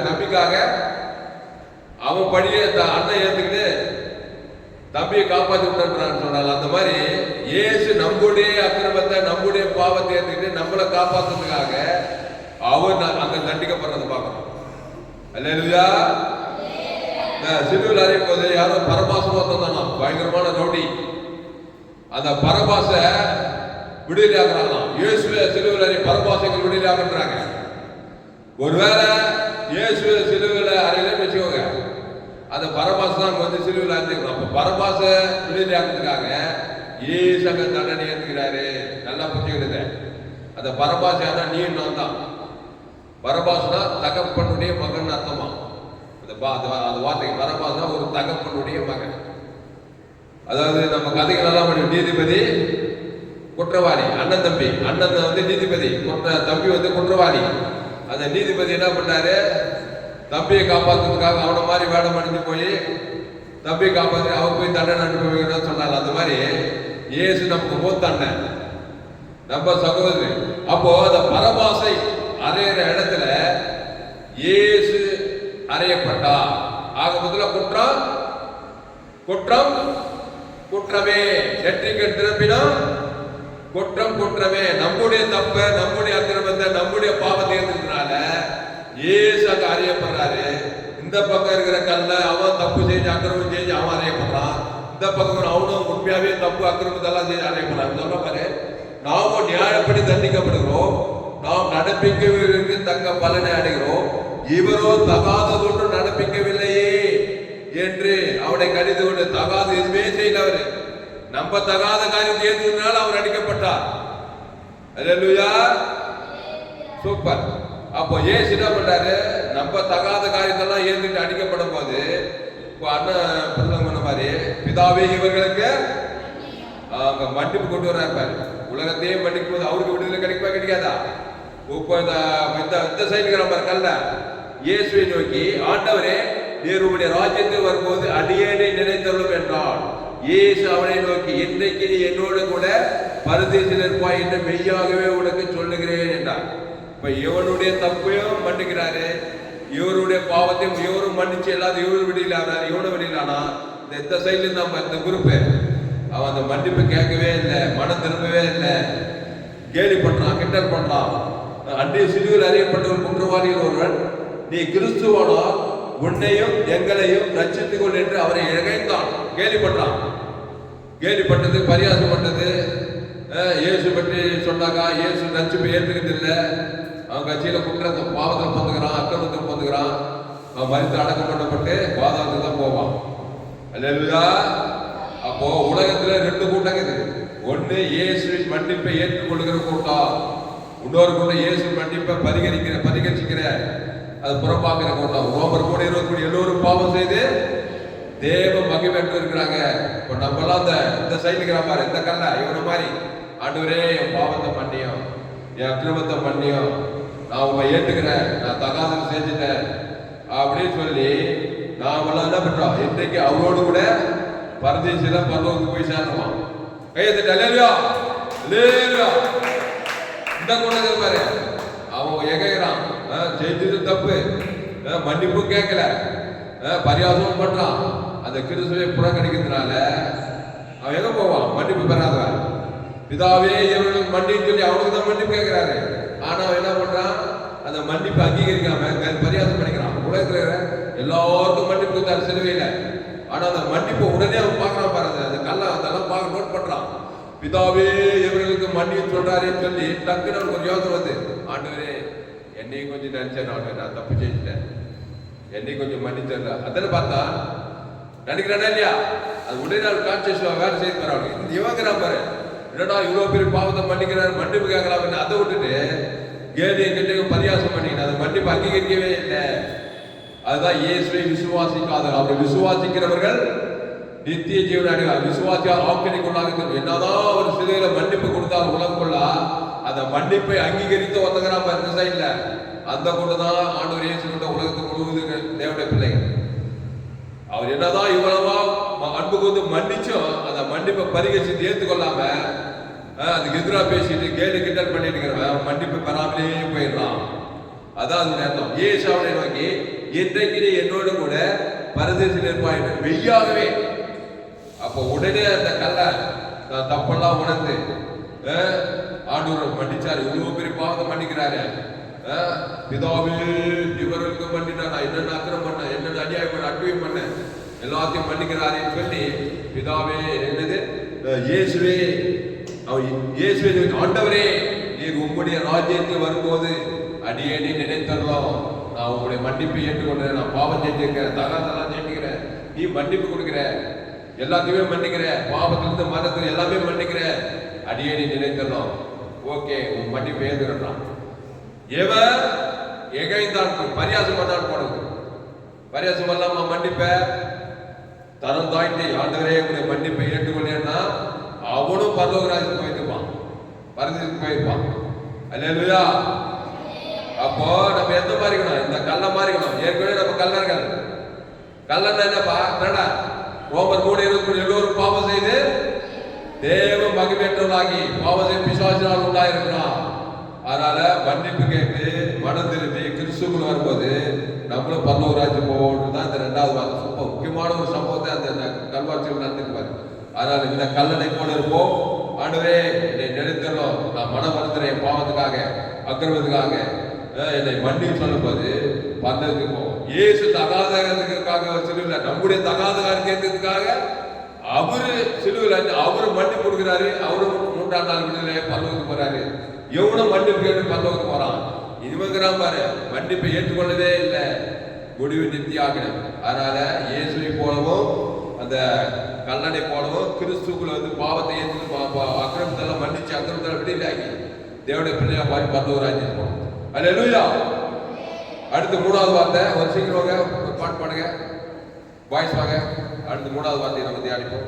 தம்பிக்காக அவன் படியே அண்ணன் ஏத்துக்கிட்டு தம்பியை காப்பாற்றி விட்டுறான்னு சொன்னால, அந்த மாதிரி இயேசு நம்முடைய அக்கிரமத்தை நம்முடைய பாவத்தை ஏத்துக்கிட்டு நம்மளை காப்பாற்றுறதுக்காக அவர் அங்க தண்டிக்கப்படுறதை பார்க்கணும். அல்லேலூயா. சிலுவையில் அறையும் போது யாரோ பரபாசம் தானா, பயங்கரமான ரவுடி, அந்த பரபாச விடுதலை ஆகிறாங்களாம். இயேசுவை சிலுவையில் அறை பரபாசங்கள் விடுதலை ஆகின்றாங்க. ஒருவேளை இயேசுவை சிலுவையில் அறையிலன்னு வச்சுக்கோங்க, அந்த பரபாச தான் சிலுவையில் அறைஞ்சிக்கணும். அப்ப பரபாச விடுதலை ஆகிறதுக்காக இயேசு தண்டனை ஏற்றுக்கிறாரு. நல்லா புரிஞ்சுக்கிறது. அந்த பரபாச யாரா, நீ நான் தான். பரபாசனா தகப்பனுடைய மகன் அர்த்தமா. அந்த வார்த்தைக்கு பரபாசனா ஒரு தகப்பனுடைய மகன். அதாவது நம்ம கதைகள் எல்லாம் நீதிபதி குற்றவாளி, அண்ணன் தம்பி, அண்ணன் நீதிபதி, தம்பி குற்றவாளி. அந்த நீதிபதி என்ன பண்ணாரு, தம்பியை காப்பாற்றுறதுக்காக அவனை மாதிரி வேடம் அணிஞ்சு போய் தம்பியை காப்பாற்றி அவர் போய் தண்டனை அனுப்பி சொன்னார். அந்த மாதிரி இயேசு நமக்கு மூத்தண்ண, நம்ம சகோதரி. அப்போ அந்த பரபாசை அறையிற இடத்துல இயேசு அறையப்பட்டார். ஆக முதல்ல குற்றம் குற்றம் குற்றமே, நெற்றிக்கு திருப்பினா குற்றம் குற்றமே. நம்முடைய தப்ப, நம்முடைய அக்கிரமத்தை, நம்முடைய பாவத்தை இருந்ததுனால இயேசு அங்க அறியப்படுறாரு. இந்த பக்கம் இருக்கிற கல்ல அவன் தப்பு செஞ்சு அக்கிரமம் செஞ்சு அவன் அறியப்படுறான். இந்த பக்கம் அவனும் உண்மையாவே தப்பு அக்கிரமத்தெல்லாம் செஞ்சு அறியப்படுறான். சொல்ற பாரு, நாமும் நியாயப்படி தண்டிக்கப்படுகிறோம், நாம் நடப்பிக்க தக்க பலனை அடைகிறோம், இவரோ தகாததொன்று நடப்பிக்கவில்லையே என்று அவனை கடிந்து கொண்டு. தகாத எதுவுமே செய்யல அவரு. நம்ம தகாத காரியத்தை ஏற்றதுனால அவர் அடிக்கப்பட்டார். அல்லேலூயா, சூப்பர். அப்போ ஏசு என்ன பண்றாரு, நம்ம தகாத காரியத்தெல்லாம் ஏற்றுட்டு அடிக்கப்படும் போது அண்ணன் பண்ண மாதிரி பிதாவே இவர்களுக்கு அங்க மன்னிப்பு கொண்டு வர்றாரு. உலகத்தையே மன்னிக்கும் போது அவருக்கு விடுதலை கிடைக்குமா கிடைக்காதா? இப்போ இந்த சைடுங்கிற மாதிரி கல்ல இயேசுவை நோக்கி, ஆண்டவரே, நீர் உம்முடைய ராஜ்யத்தில் வரும்போது அடியேனை நினைத்தருளும் என்றான். இயேசு அவனை நோக்கி, இன்றைக்கு நீ என்னோடு கூட பரதீசில் இருப்பாய் என்று மெய்யாகவே உனக்கு சொல்லுகிறேன் என்றார். இப்ப இவனுடைய தப்பையும் மன்னிக்கிறாரு, இவருடைய பாவத்தையும் இவரும் மன்னிச்சு எல்லாத்தையும் இவரு வெளியில் ஆகிறாரு. இவனை வெளியில் ஆனா இந்த சைட்ல நம்ம இந்த குரூப் அவன் அந்த மன்னிப்பு கேட்கவே இல்லை, மனம் திரும்பவே இல்லை, கேலி பண்றான், கிண்டல் பண்றான். அன்றைய சிலுவையில் அறியப்பட்ட ஒரு குற்றவாளி குற்றவாளிகள் ஒருவன், நீ கிறிஸ்துவானால் உன்னையும் எங்களையும் ரட்சித்துக் கொள் என்று அவரை இழைந்தான். கேள்விப்பட்டான். கேள்விப்பட்டது, பரியாசம் பண்ணது. இயேசு பற்றி சொன்னாக்கா இயேசு ரட்சிப்பை ஏற்றுக்கிறது இல்லை. அவன் கட்சியில குற்றத்தை பாவத்தில் பொந்துக்கிறான், அக்கிரமத்தில் பொந்துக்கிறான். அவன் மரித்து அடக்கம் பண்ணப்பட்டு பாதாளத்துக்கு தான் போவான். அல்லேலூயா. அப்போ உலகத்துல 2 கூட்டம் இருக்குது. ஒண்ணு இயேசுவின் மன்னிப்பை ஏற்றுக்கொள்கிற கூட்டம், இன்னொரு கூட்டம் இயேசு மன்னிப்பை பரிகரிக்கிற அது புறப்பாக்குற கூட்டம். ரோமர் கூட இருக்கக்கூடிய எல்லோரும் பாவம் செய்து தேவ மகிமைக்கு இருக்கிறாங்க. இப்போ நம்மளாம் இந்த சைடுக்கிற மாதிரி இந்த கல்ல இவன மாதிரி, ஆண்டவரே என் பாவத்தை மன்னியும், என் அக்கிரமத்தை மன்னியும், நான் உங்களை ஏற்றுக்கிறேன், நான் தகாதம் செஞ்சுட்டேன் அப்படின்னு சொல்லி நாமெல்லாம் என்ன பண்றோம், இன்றைக்கு அவரோடு கூட பரதேசில பரலோகத்துக்கு போய் சேரணுமா? கையெழுத்து அல்லேலூயா அல்லேலூயா. இந்த கூட்டத்தில் பாரு, அவன் எகிறான், செஞ்சது தப்பு, மன்னிப்பு கேட்கல, பரியாசமும் பண்றான். அந்த கிறிஸ்துவை புறக்கணிக்கிறதுனால அவன் எங்க போவான்? மன்னிப்பு பெறாதவன். பிதாவே இவர்களுக்கு மன்னிப்பு சொல்லி அவனுக்கு தான் மன்னிப்பு கேட்கிறாரு. ஆனா அவன் என்ன பண்றான்? அந்த மன்னிப்பு அங்கீகரிக்காம பரியாசம் பண்ணிக்கிறான். உலகத்துல எல்லாருக்கும் மன்னிப்பு கொடுத்தாரு சிலுவையில. ஆனா அந்த மன்னிப்பு உடனே அவன் பார்க்கறான் பாருங்க. அந்த கல்ல அதெல்லாம் பார்க்க நோட் பண்றான். பிதாவே இவர்களுக்கு மன்னிப்பு சொல்றாருன்னு சொல்லி டக்குன்னு அவனுக்கு ஒரு யோசனை வந்து, ஆண்டவரே என்னையும் கொஞ்சம் நினைச்சேன், நான் தப்பு செஞ்சுட்டேன், என்னையும் கொஞ்சம் மன்னிச்சேன். அதில் பார்த்தா நினைக்கிறானே இல்லையா, அது உடனே கான்சியஸ் வேலை செய்து பாரு. இவங்கிறான் பாரு, என்னடா இவ்வளவு பெரிய பாவத்தை மன்னிக்கிறாரு, மன்னிப்பு கேட்கலாம். அதை விட்டுட்டு கேலியை கிட்ட பரியாசம் பண்ணிக்கிட்டு அதை மன்னிப்பு அங்கீகரிக்கவே இல்லை. அதுதான் இயேசுவை விசுவாசிக்காத. அவரை விசுவாசிக்கிறவர்கள் நித்திய ஜீவன் அடைவார். விசுவாசியால் ஆக்கினைக்குள்ளாக என்னதான் அவர் சிலையில மன்னிப்பு கொடுத்தால் உலகக்குள்ள அந்த மன்னிப்பை அங்கீகரித்து வந்தகிறான் இந்த சைட்ல. அந்த கொண்டுதான் ஆண்டவர் இயேசு கொண்ட உலகத்துக்கு முழுவதும் தேவனுடைய பிள்ளைகள். அவர் என்னதான் இவ்வளவா அன்புக்கு வந்து மன்னிச்சும் அந்த மன்னிப்பை பரிகரிச்சு ஏற்றுக்கொள்ளாம அதுக்கு எதிராக பேசிட்டு கேலி கிண்டல் பண்ணிட்டு இருக்கிறவன் மன்னிப்பு பெறாமலே போயிடலாம். அதான் அது நேரம். ஏசாவை நோக்கி இன்றைக்கு நீ என்னோடு கூட பரதேசில் இருப்பாய் மெய்யாகவே. அப்போ உடனே அந்த கல்ல நான் தப்பெல்லாம் உணர்ந்து ஆண்டவர் மன்னிச்சாரு. இவ்வளவு பெரிய பாவத்தை மன்னிக்கிறாரு. பிதாவே இவர்களுக்கு மன்னினா, நான் என்னென்ன அக்கிரம் பண்ண, என்னென்ன அநியாயம் பண்ண, அட்டுவியம் பண்ண, எல்லாத்தையும் மன்னிக்கிறாருன்னு சொல்லி பிதாவே என்னது இயேசுவே இயேசுவே ஆண்டவரே நீர் உங்களுடைய ராஜ்யத்தில் வரும்போது அடியேனி நினைத்தரலாம், நான் உங்களுடைய மன்னிப்பை ஏற்றுக்கொண்டேன், நான் பாவம் செஞ்சிருக்கிறேன், தகாதெல்லாம் செஞ்சுக்கிறேன், நீ மன்னிப்பு கொடுக்கிற, எல்லாத்தையுமே மன்னிக்கிற, பாவத்திலிருந்து மரணத்தில் எல்லாமே மன்னிக்கிற, அடியேனி நினைத்தரலாம். ஓகே, உன் மன்னிப்பு ஏற்றுக்கிறான். எவன் எகைந்தான் பரியாசம் பண்ணான்னு போனது, பரியாசம் பண்ணாம மன்னிப்ப தரம் தாய்ந்து ஆண்டவரே உடைய மன்னிப்பை ஏற்றுக்கொள்ளேன்னா அவனும் பரலோகராஜுக்கு போயிருப்பான், பரதேசிக்கு போயிருப்பான். அல்லேலூயா. அப்போ நம்ம எந்த மாதிரி இருக்கணும்? இந்த கல்ல மாதிரி இருக்கணும். ஏற்கனவே நம்ம கல்லர்கள். கல்லன்னா என்னப்பா? என்னடா ரோமர் 3:23 எல்லோரும் பாவம் செய்து தேவ மகிமையற்றவர்களாகி பாவத்தை பிசாசினால் உண்டாயிருக்கிறான். அதனால மன்னிப்பு கேட்டு மனம் திரும்பி கிறிஸ்துக்குள் வரும்போது நம்மளும் பரலோகராஜ்யம் போவோம்னு தான் இந்த 2வது வாரம். ரொம்ப முக்கியமான ஒரு சம்பவத்தை அந்த கல்வாட்சியில் நடந்துருப்பாரு. அதனால இந்த கல்லணை போல இருப்போம். ஆண்டவரே என்னை நினைத்தரணும், நான் மனம் வருத்துறேன், என் பாவத்துக்காக அக்கிரமத்துக்காக என்னை மன்னி சொல்லும் போது பந்தத்துக்கு போவோம். இயேசு தகாதகாக சிலுவையில் நம்முடைய தகாதகாரம் கேட்கறதுக்காக அவரு சிலுவையில் அவரு மன்னிப்பு கொடுக்கிறாரு. அவரு 3ஆம் நாள் விடுதலை பரலோகத்துக்கு போறாரு. எவ்வளவு மன்னிப்பு கேட்டு பரலோகத்துக்கு போறான். இதுவங்கிறான் பாரு, மன்னிப்பை ஏற்றுக்கொள்ளவே இல்லை, முடிவு நித்தியாகணும். அதனால இயேசுவை போலவும் அந்த கல்லணை போலவும் கிறிஸ்துக்குள்ள வந்து பாவத்தை ஏற்று அக்கிரமத்தெல்லாம் மன்னிச்சு அக்கிரமத்தெல்லாம் விடுதலையாகி தேவனுடைய பிள்ளையா மாதிரி பரலோகராஜ்யம் போகும். அல்லேலூயா. அடுத்து 3வது வார்த்தை, ஒரு சீக்கிரம் வாங்க, ஒரு பாட்டு பாடுங்க, வாய்ஸ் வாங்க. அடுத்து 3வது வார்த்தையை நம்ம தியானிப்போம்.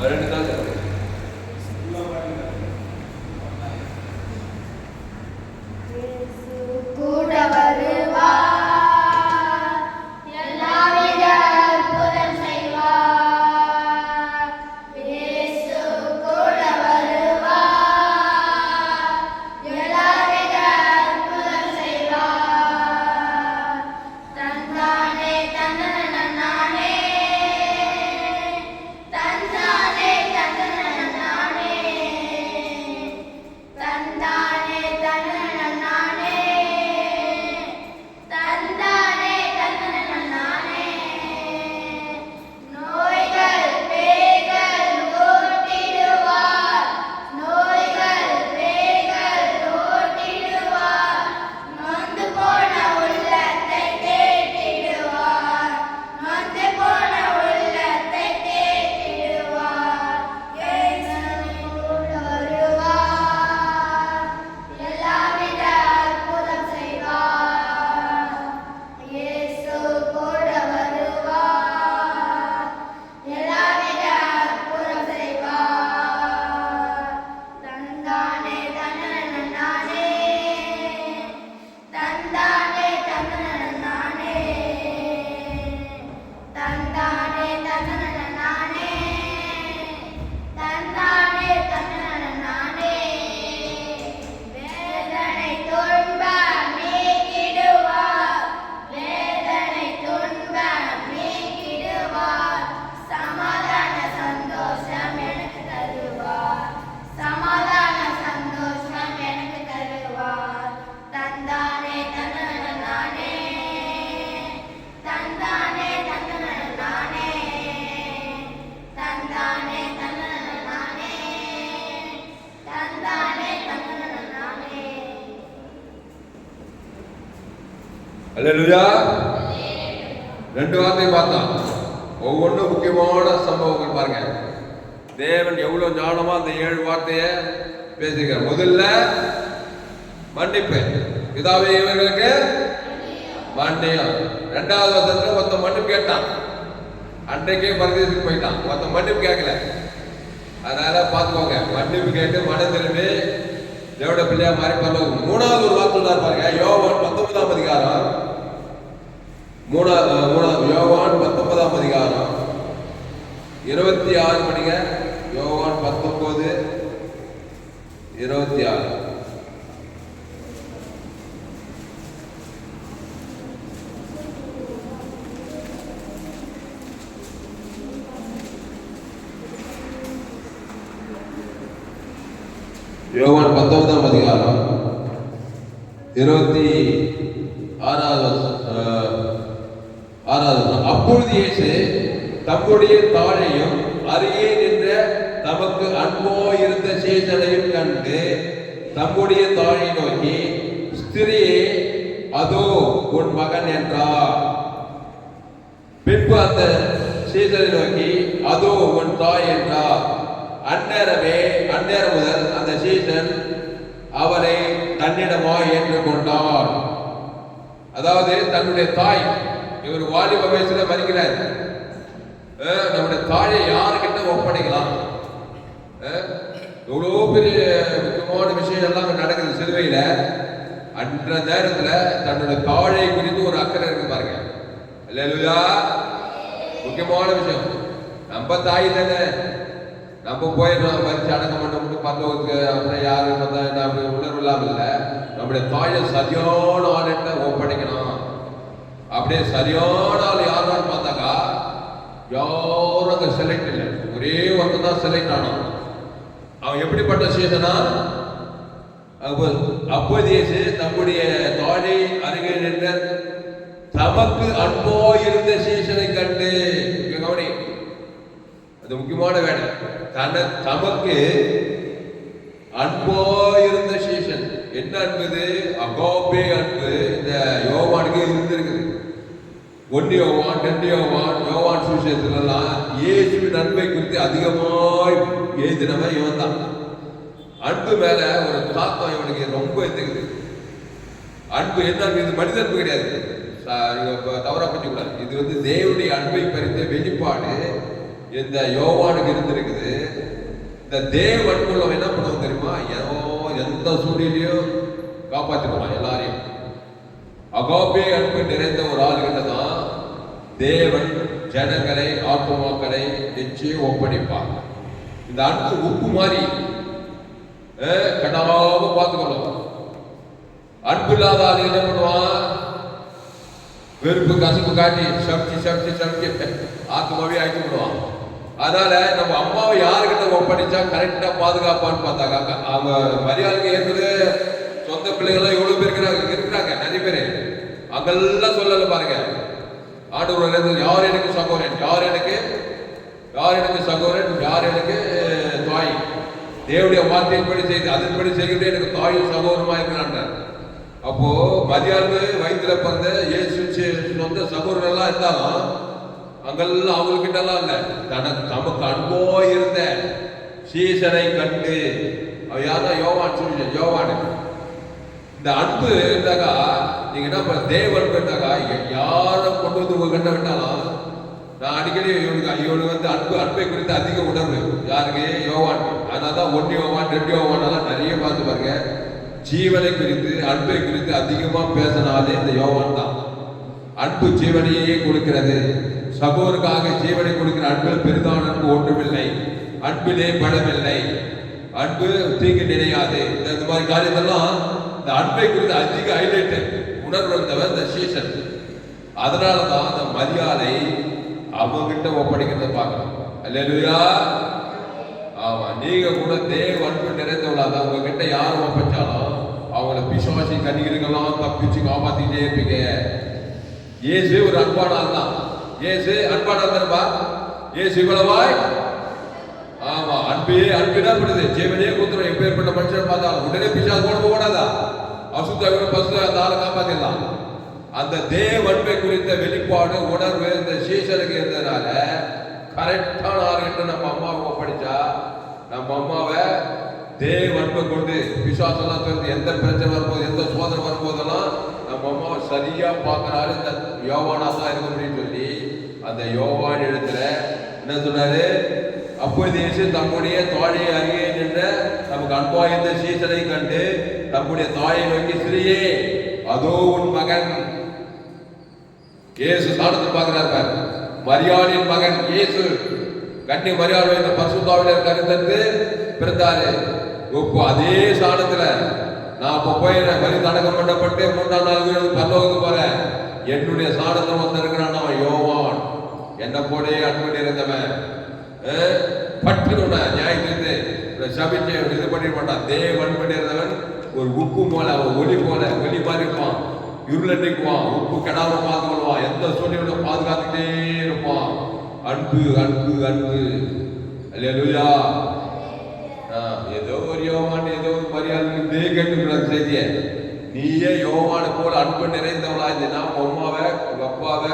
ரெண்டு தான் கூட வருவா எல்லாவித அற்புதம் செய்வா. இயேசு கூட வருவா எல்லாவித அற்புதம் செய்வா. தந்தானே தந்தன நன்னானே, தந்தானே தந்தன அல்லேலூயா. ரெண்டு வார்த்தையை பார்த்தோம். ஒவ்வொன்றும் முக்கியமான சம்பவங்கள் பாருங்க. தேவன் எவ்வளவு ஞானமா அந்த 7 வார்த்தையை பேசுகிறார். முதல்ல மன்னிப்பு, பிதாவே இவர்களுக்கு மன்னியும். 2வது வசனத்துல ஒருத்தன் மன்னிப்பு கேட்டான், அன்றைக்கே பரதேசத்துக்கு போயிட்டான். ஒருத்தன் மன்னிப்பு கேட்கல. அதனால பார்த்துக்கோங்க, மன்னிப்பு கேட்டு மனம் திரும்பி தேவட பிள்ளையா மாறி பரலோகம். 3வது ஒரு வார்த்தை சொன்னார் பாருங்க, யோவான் 19ஆம் அதிகாரம். யோவான் 19ஆம் அதிகாரம் 26 படிங்க. யோவான் 19:26. யோவான் 19ஆம் அதிகாரம் 26. அப்பொழுது இயேசு தம்முடைய தாழையும் அருகே நின்ற தமக்கு அன்போ இருந்த சீசனையும் கண்டு தம்முடைய தாழை நோக்கி, ஸ்திரியே, அதோ உன் மகன் என்றார். பின்பு அந்த சீசனை நோக்கி, அதோ உன் தாய் என்றார். அந்நேரம் முதல் அந்த சீசன் அவரை தன்னிடமாய் ஏற்றுக்கொண்டார். அதாவது தன்னுடைய தாய், இவர் வாலிப வயசுல மறிக்கிறார். நம்முடைய தாயை யாருக்கிட்ட ஒப்படைக்கலாம்? எவ்வளோ பெரிய முக்கியமான விஷயம் எல்லாம் நடக்குது சிலுவையில. அன்ற நேரத்துல தன்னுடைய தாயை குறித்து ஒரு அக்கறை இருக்கு பாருங்க. அல்லேலூயா. முக்கியமான விஷயம். நம்ம தாய் தானே, நம்ம போயிடலாம், மறிச்சு அடக்கம் பண்ண பரலோகத்துக்கு. அப்புறம் யாரும் நம்ம உணர்வு இல்லாமல் இல்லை. நம்முடைய தாயை சரியான ஆளுகிட்ட ஒப்படைக்கணும். அப்படியே சரியான ஆள் யாரும் பார்த்தாக்கா யாரும் அங்க செலக்ட் இல்லை. ஒரே ஒருத்தர் தான் செலக்ட் ஆனான். அவன் எப்படிப்பட்ட சீசனா? அப்போதைய தம்முடைய தாயை அருகே நின்ற தமக்கு அன்போ இருந்த சீசனை கண்டு. கவனி, அது முக்கியமான வேலை. தமக்கு அன்போ இருந்த சீசன். என்ன அன்பது? அகாபே அன்பு இந்த யோவானுக்கு இருந்திருக்குது. 1 யோவான் 2 யோவான் சுவிசேஷத்துலாம் இயேசுவின் அன்பை குறித்து அதிகமாய் எழுதினவன் இவன் தான். அன்பு மேல ஒரு தாக்கம் இவனுக்கு ரொம்ப இருக்குது. அன்பு என்ன? இது மனித அன்பு கிடையாது, தவறா புரிஞ்சுக்கூடாது. இது தேவனுடைய அன்பை பறித்த வெளிப்பாடு இந்த யோவானுக்கு இருந்திருக்குது. இந்த தேவ அன்புள்ள என்ன பண்ணுவோம் தெரியுமா? எந்த சூழ்நிலையும் காப்பாற்றிடுவான் எல்லாரையும். அகாபே அன்பு நிறைந்த ஒரு ஆளுகிட்ட தான் தேவன் ஜனங்களை, ஆத்மாக்களை நிச்சயம் ஒப்படைப்பார். இந்த அன்பு உப்பு மாதிரி கடாம பார்த்துக்கணும். அன்பு இல்லாத ஆளு என்ன பண்ணுவான்? வெறுப்பு கசப்பு காட்டி சமைச்சு ஆத்மாவே ஆக்கி விடுவான். அதனால நம்ம அம்மாவை யாருக்கிட்ட ஒப்படைச்சா கரெக்டா பாதுகாப்பான்னு பார்த்தாங்க. அவங்க மரியாதைக்கு ஏற்பது சொந்த பிள்ளைகள் எவ்வளவு பேர் இருக்கிறாங்க, நிறைய பேரு. அங்கெல்லாம் சொல்லல பாருங்க. ஆண்டவர் யார் எனக்கு சகோதரன், யார் எனக்கு சகோதரன், யார் எனக்கு தாய். தேவனுடைய வார்த்தையின்படி செய்து அதன்படி செய்கிட்டு எனக்கு தாயும் சகோதரமா இருக்கிறான். அப்போ மரியாதை வயிற்றுல பிறந்த இயேசு சொந்த சகோதரன் எல்லாம் இருந்தாலும் அங்கெல்லாம் அவங்ககிட்ட எல்லாம் இல்ல. தமக்கு அன்போ இருந்த சீசனை கண்டு. அவ யாரா? யோவான். இந்த அன்பு இருந்தாக்கா நீங்க என்ன பண்ண? தேவ அன்பு இருந்தாக்கா யாரை கொண்டு வந்து உங்க கண்ட விட்டாலும், நான் அடிக்கடி இவனுக்கு அன்பை குறித்து அதிக உணர்வு. யாருக்கு? யோவான். அதனாலதான் 1 யோவான் 2 யோவான் எல்லாம் நிறைய பார்த்து பாருங்க. ஜீவனை குறித்து, அன்பை குறித்து அதிகமா பேசினாலே இந்த யோவான் தான். அன்பு ஜீவனையே கொடுக்கிறது. சகோதரருக்காக ஜீவனை கொடுக்கிற அன்பில் பெரிதான அன்பு ஒன்றுமில்லை. அன்பிலே பலமில்லை. அன்பு தீங்கு நினையாது. இந்த மாதிரி காரியத்தெல்லாம் இந்த அன்பை குறித்து அதிக ஹைலைட் உணர்வு இருந்தவன் இந்த சீசன். அதனாலதான் அந்த மரியாதை அவங்கிட்ட ஒப்படைக்கிறத பார்க்கணும். அல்லேலூயா. ஆமா, நீங்க கூட தேவ அன்பு நிறைந்தவளாதான். உங்ககிட்ட யாரும் ஒப்படைச்சாலும் அவங்கள பிசாசி கன்னிகளுக்கெல்லாம் தப்பிச்சு காப்பாத்திட்டே இருப்பீங்க. இயேசு ஒரு அன்பான ஆள் தான். இயேசு அன்பான ஆள்பா. இயேசு இவ்வளவாய். ஆமா, அன்பினா படுது. ஜீவனே குத்துறோம். எப்பேற்பட்ட மனுஷன் பார்த்தாலும் உடனே பிசாசு போட போடாதா? அசுத்த பசு அந்த ஆளை காப்பாத்திடலாம். அந்த தேவ அன்பை குறித்த வெளிப்பாடு உணர்வு இந்த சீசனுக்கு இருந்ததுனால கரெக்டான ஆளுகிட்ட நம்ம அம்மாவை ஒப்படைச்சா நம்ம அம்மாவை தேவ அன்பை கொண்டு விசுவாசம்லாம் சொல்லி எந்த பிரச்சனை வரும்போது எந்த சோதனை வரும்போதெல்லாம் நம்ம அம்மாவை சரியா பார்க்கறாரு இந்த யோவானா தான் இருக்க முடியும்னு சொல்லி அந்த யோவான் இடத்துல என்ன சொன்னாரு, அப்பொழுது இயேசு தம்முடைய தாயை அருகே நின்ற நமக்கு அன்பாயிருந்த சீசனை கண்டு தம்முடைய தாயை நோக்கி, ஸ்திரீயே அதோ உன் மகன். இயேசு சாணத்தை பார்க்கிறார். மரியாளின் மகன் இயேசு கண்ணி மரியாதை இந்த பரிசுத்தாவினர் கருத்தத்து பிறந்தாரு. இப்போ அதே சாணத்துல நான் இப்ப போயிடுறேன், வரி தடகம் பண்ணப்பட்டு 3ஆம் நாள் பரலோகத்துக்கு போறேன். என்னுடைய சாணத்தில் வந்திருக்கிறான் அவன் யோவான், என்ன போலே அன்பு நிறைந்தவன். பட்டுன நியாயத்திலிருந்து சபிச்சு இது பண்ணிட மாட்டான். தேவ அன்பு நிறைந்தவன் ஒரு உப்பு போல, அவன் ஒளி போல, ஒளி மாதிரி இருப்பான், இருளன்னைக்குவான், உப்பு கெடாம பார்த்து கொள்வான், எந்த சூழ்நிலையில பாதுகாத்துட்டே இருப்பான். அன்பு அன்பு அன்பு. அல்லேலூயா. ஏதோ ஒரு யோவான் ஏதோ ஒரு மரியாதை கேட்டுக்கிற செய்திய நீயே யோவான போல அன்பு நிறைந்தவளா இருந்தீங்கன்னா அம்மாவை உங்க அப்பாவை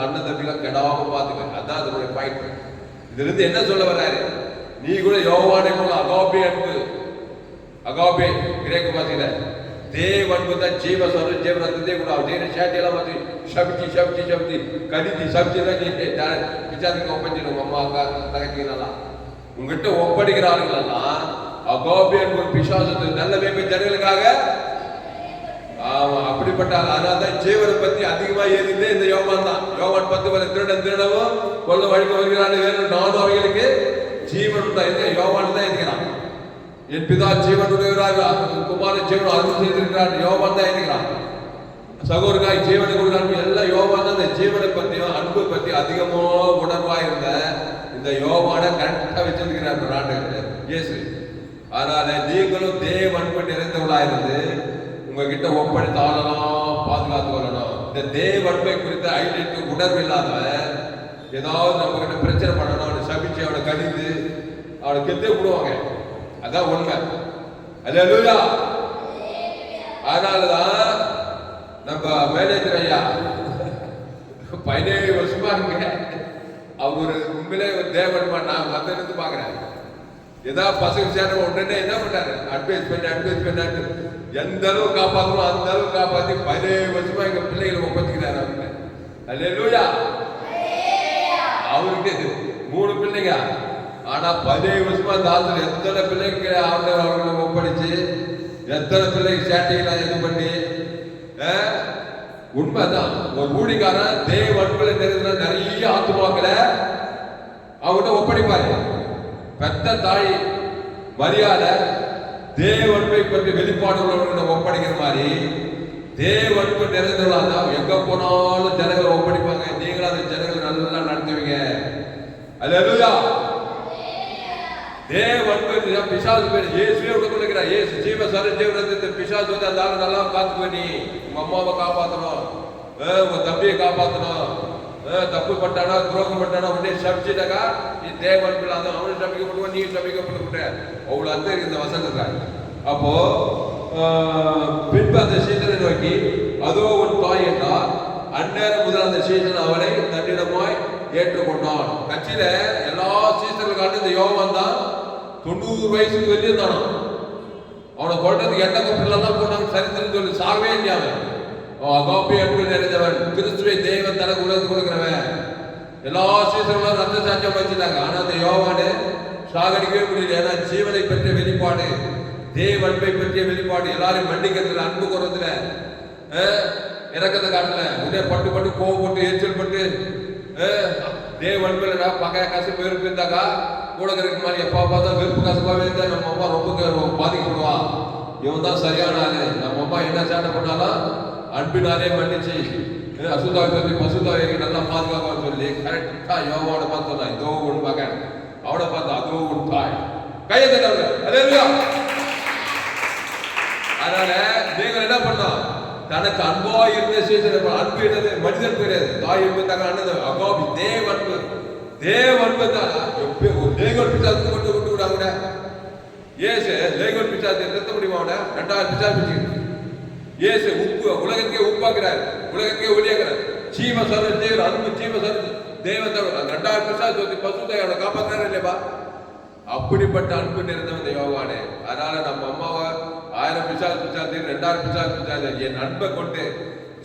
அண்ணன் தம்பிலாம் கெடாம பார்த்துக்க. அதான் அதனுடைய பாயிண்ட். இதுல இருந்து என்ன சொல்ல வர்றாரு, நீ கூட யோவானை போல அகாபே அன்பு. அகாபே கிரேக்க பாஷையில தேவ அன்பு தான் ஜீவ சொல்ற ஜீவனத்தை கூட தேன சாட்டியெல்லாம் பார்த்து சபிச்சு சபிச்சு சபிச்சு கடிச்சு சபிச்சுதான் நீ பிச்சாதுக்கு ஒப்பஞ்சிடும். அம்மா அக்கா தகச்சிக்கலாம் உங்ககிட்ட ஒப்படைக்கிற ஆளுங்களெல்லாம் அகாபே அன்பு பிசாசத்து நல்ல வேம்பு ஜனங்களுக்காக அப்படிப்பட்ட அதனால்தான் ஜீவனை பத்தி அதிகமா ஏறிந்தே இந்த யோவான் தான். யோவான் 10 திருடவும் கொள்ள வழிக்க வருகிறான், வேறு 4 அவைகளுக்கு ஜீவன் தான். யோவான் தான் இருக்கிறான். என் பிதா ஜீவனுடையவராக குமார ஜீவன் அருள் செய்திருக்கிறான். யோவான் தான் இருக்கிறான். சகோதரனாய் ஜீவனை கொடுக்கிறான். எல்லாம் யோவான் தான். இந்த ஜீவனை பத்தியும் அன்பு பத்தி அதிகமா உணர்வா இருந்த இந்த யோவான கரெக்டா வச்சிருக்கிறார் ஆண்டு இயேசு. அதனால நீங்களும் தேவ அன்பு நிறைந்தவளா இருந்து உங்ககிட்ட ஒப்படைத்த ஆளெல்லாம் பாதுகாத்து கொள்ளணும். இந்த தேவ அன்பை குறித்த ஐடென்டி உணர்வு இல்லாதவன் ஏதாவது நம்ம கிட்ட பிரச்சனை பண்ணணும், அவனை சபிச்சு அவனை கடிந்து அவனை கெத்தே விடுவாங்க. அதான் உண்மை. அல்லேலூயா. அதனாலதான் நம்ம மேனேஜர் ஐயா 17 வருஷமா இருக்க அவர் உண்மையிலே தேவன்மா நான் வந்திருந்து பாக்குறேன். ஏதாவது பசங்க சேர்ந்த உடனே என்ன பண்ணாரு, அட்வைஸ் பண்ணி எந்த அளவு காப்பாற்றணும் அந்த அளவு காப்பாற்றி 17 வருஷமா எங்க பிள்ளைகளை ஒப்பத்திக்கிறாரு அவங்க. அல்லேலூயா. அவருக்கு 3 பிள்ளைங்க. ஆனா 17 வருஷமா அந்த ஆத்துல எத்தனை பிள்ளைங்க அவர்களை ஒப்படைச்சு எத்தனை பிள்ளைங்க சேட்டைகளை இது பண்ணி உண்மைதான். ஒரு ஊழிக்காரன் தேவ அன்புல நிறைய ஆத்துமாக்களை அவங்ககிட்ட ஒப்படைப்பாரு. பெத்த தாய் மரியாதை தேவ அன்பை பற்றி வெளிப்பாடுகளை ஒப்படைக்கிற மாதிரி தேவ அன்பு நிறைந்தவளா எங்க போனாலும் ஜனங்களை ஒப்படைப்பாங்க. நீங்களும் அந்த ஜனங்களை நல்லா நடத்துவீங்க. அல்லேலூயா. தேவ அன்பு பிசாசு பேர் இயேசுவே கொடுக்கிறார். இயேசு ஜீவ சர ஜீவனத்தை பிசாசு வந்து அந்த ஆளு நல்லா காத்துக்க. நீ உங்க அம்மாவை காப்பாற்றணும், உங்க தம்பியை காப்பாற்றணும். தப்பு பட்டானா துரோகம் பட்டானா உடனே சபிச்சுட்டாக்கா நீ தேவ அன்பு இல்லாத அவனை சபிக்கப்படுவா, நீ சபிக்கப்பட்டு அவ்வளவு அர்த்தம் இந்த வசனத்துக்காக. அப்போ பின்பு அந்த சீசனை நோக்கி அதோ ஒரு தாய் என்றால் அந்நேரம் முதல் அந்த சீசன் அவனை தன்னிடமாய் ஏற்றுக்கொண்டான். கட்சியில எல்லா சீசர்களுக்கான இந்த யோவான் தான் 90 வயசுக்கு வெளியே தானோ. அவனை கொண்டதுக்கு எண்ணெய் கப்பலாம் போனாங்க. சரித்திரம் சொல்லி சாகவே இல்லையாவன். அகாபே அன்பு நிறைந்தவன், கிறிஸ்துவை தேவன் தனக்கு உணர்ந்து கொடுக்கிறவன். எல்லா சீசர்களும் ரத்த சாட்சியம் வச்சுட்டாங்க. ஆனா அந்த யோவானு சாகடிக்கவே முடியல. ஏன்னா ஜீவனை பற்றிய வெளிப்பாடு, தேவ அன்பை பற்றிய வெளிப்பாடு, எல்லாரையும் மன்னிக்கிறதுல, அன்பு கூறதுல, இறக்கத்தை காட்டல, உடனே பட்டு கோவப்பட்டு எரிச்சல் பட்டு தேவ அன்புல பகைய கசப்பு வெறுப்பு இருந்தாக்கா கூட இருக்கிற மாதிரி எப்பா பார்த்தா வெறுப்பு கசப்பாவே இருந்தா நம்ம அம்மா ரொம்ப பாதிக்கப்படுவா. இவன் தான் சரியான ஆளு. நம்ம அம்மா என்ன சேட்டை பண்ணாலும் அன்பினாலே மன்னிச்சு அசுதாவை சொல்லி பசுதாவை நல்லா பாதுகாப்பான்னு சொல்லி கரெக்டா யோவான பார்த்து சொன்னா இதோ உன் மகன், அவனை பார்த்து அதோ உன் தாய். கையை தட்டவங்க. அதனால நீங்கள் என்ன பண்ணோம், தனக்கு அன்பா இருந்த சீசன் அன்பு என்னது மனிதன் கிடையாது. தாய் என்பது தங்க அண்ணன் அகாபி தேவ அன்பு. தேவ அன்பு தான் ஒரு லேகோல் பிசாசு கொண்டு விட்டு விடாங்க. ஏசு லேகோல் பிசாசு நிறுத்த முடியுமா? அவனை 2000 பிசாசு பிடிச்சிருக்கு. இயேசு உப்பு, உலகத்துக்கே உப்பாக்குறாரு, உலகத்துக்கே ஒளியாக்குறாரு. ஜீவ சொல்ற தேவர், அன்பு ஜீவ சொல்ற தேவத்தை 2000 பிசாசு பசுத்தாயோட காப்பாத்துறாரு இல்லையா? அப்படிப்பட்ட அன்பு நிறைந்தவன் இந்த யோவானே. அதனால நம்ம அம்மாவை 1000 பிசாசு 2000 பிசாசு என் அன்பை கொண்டு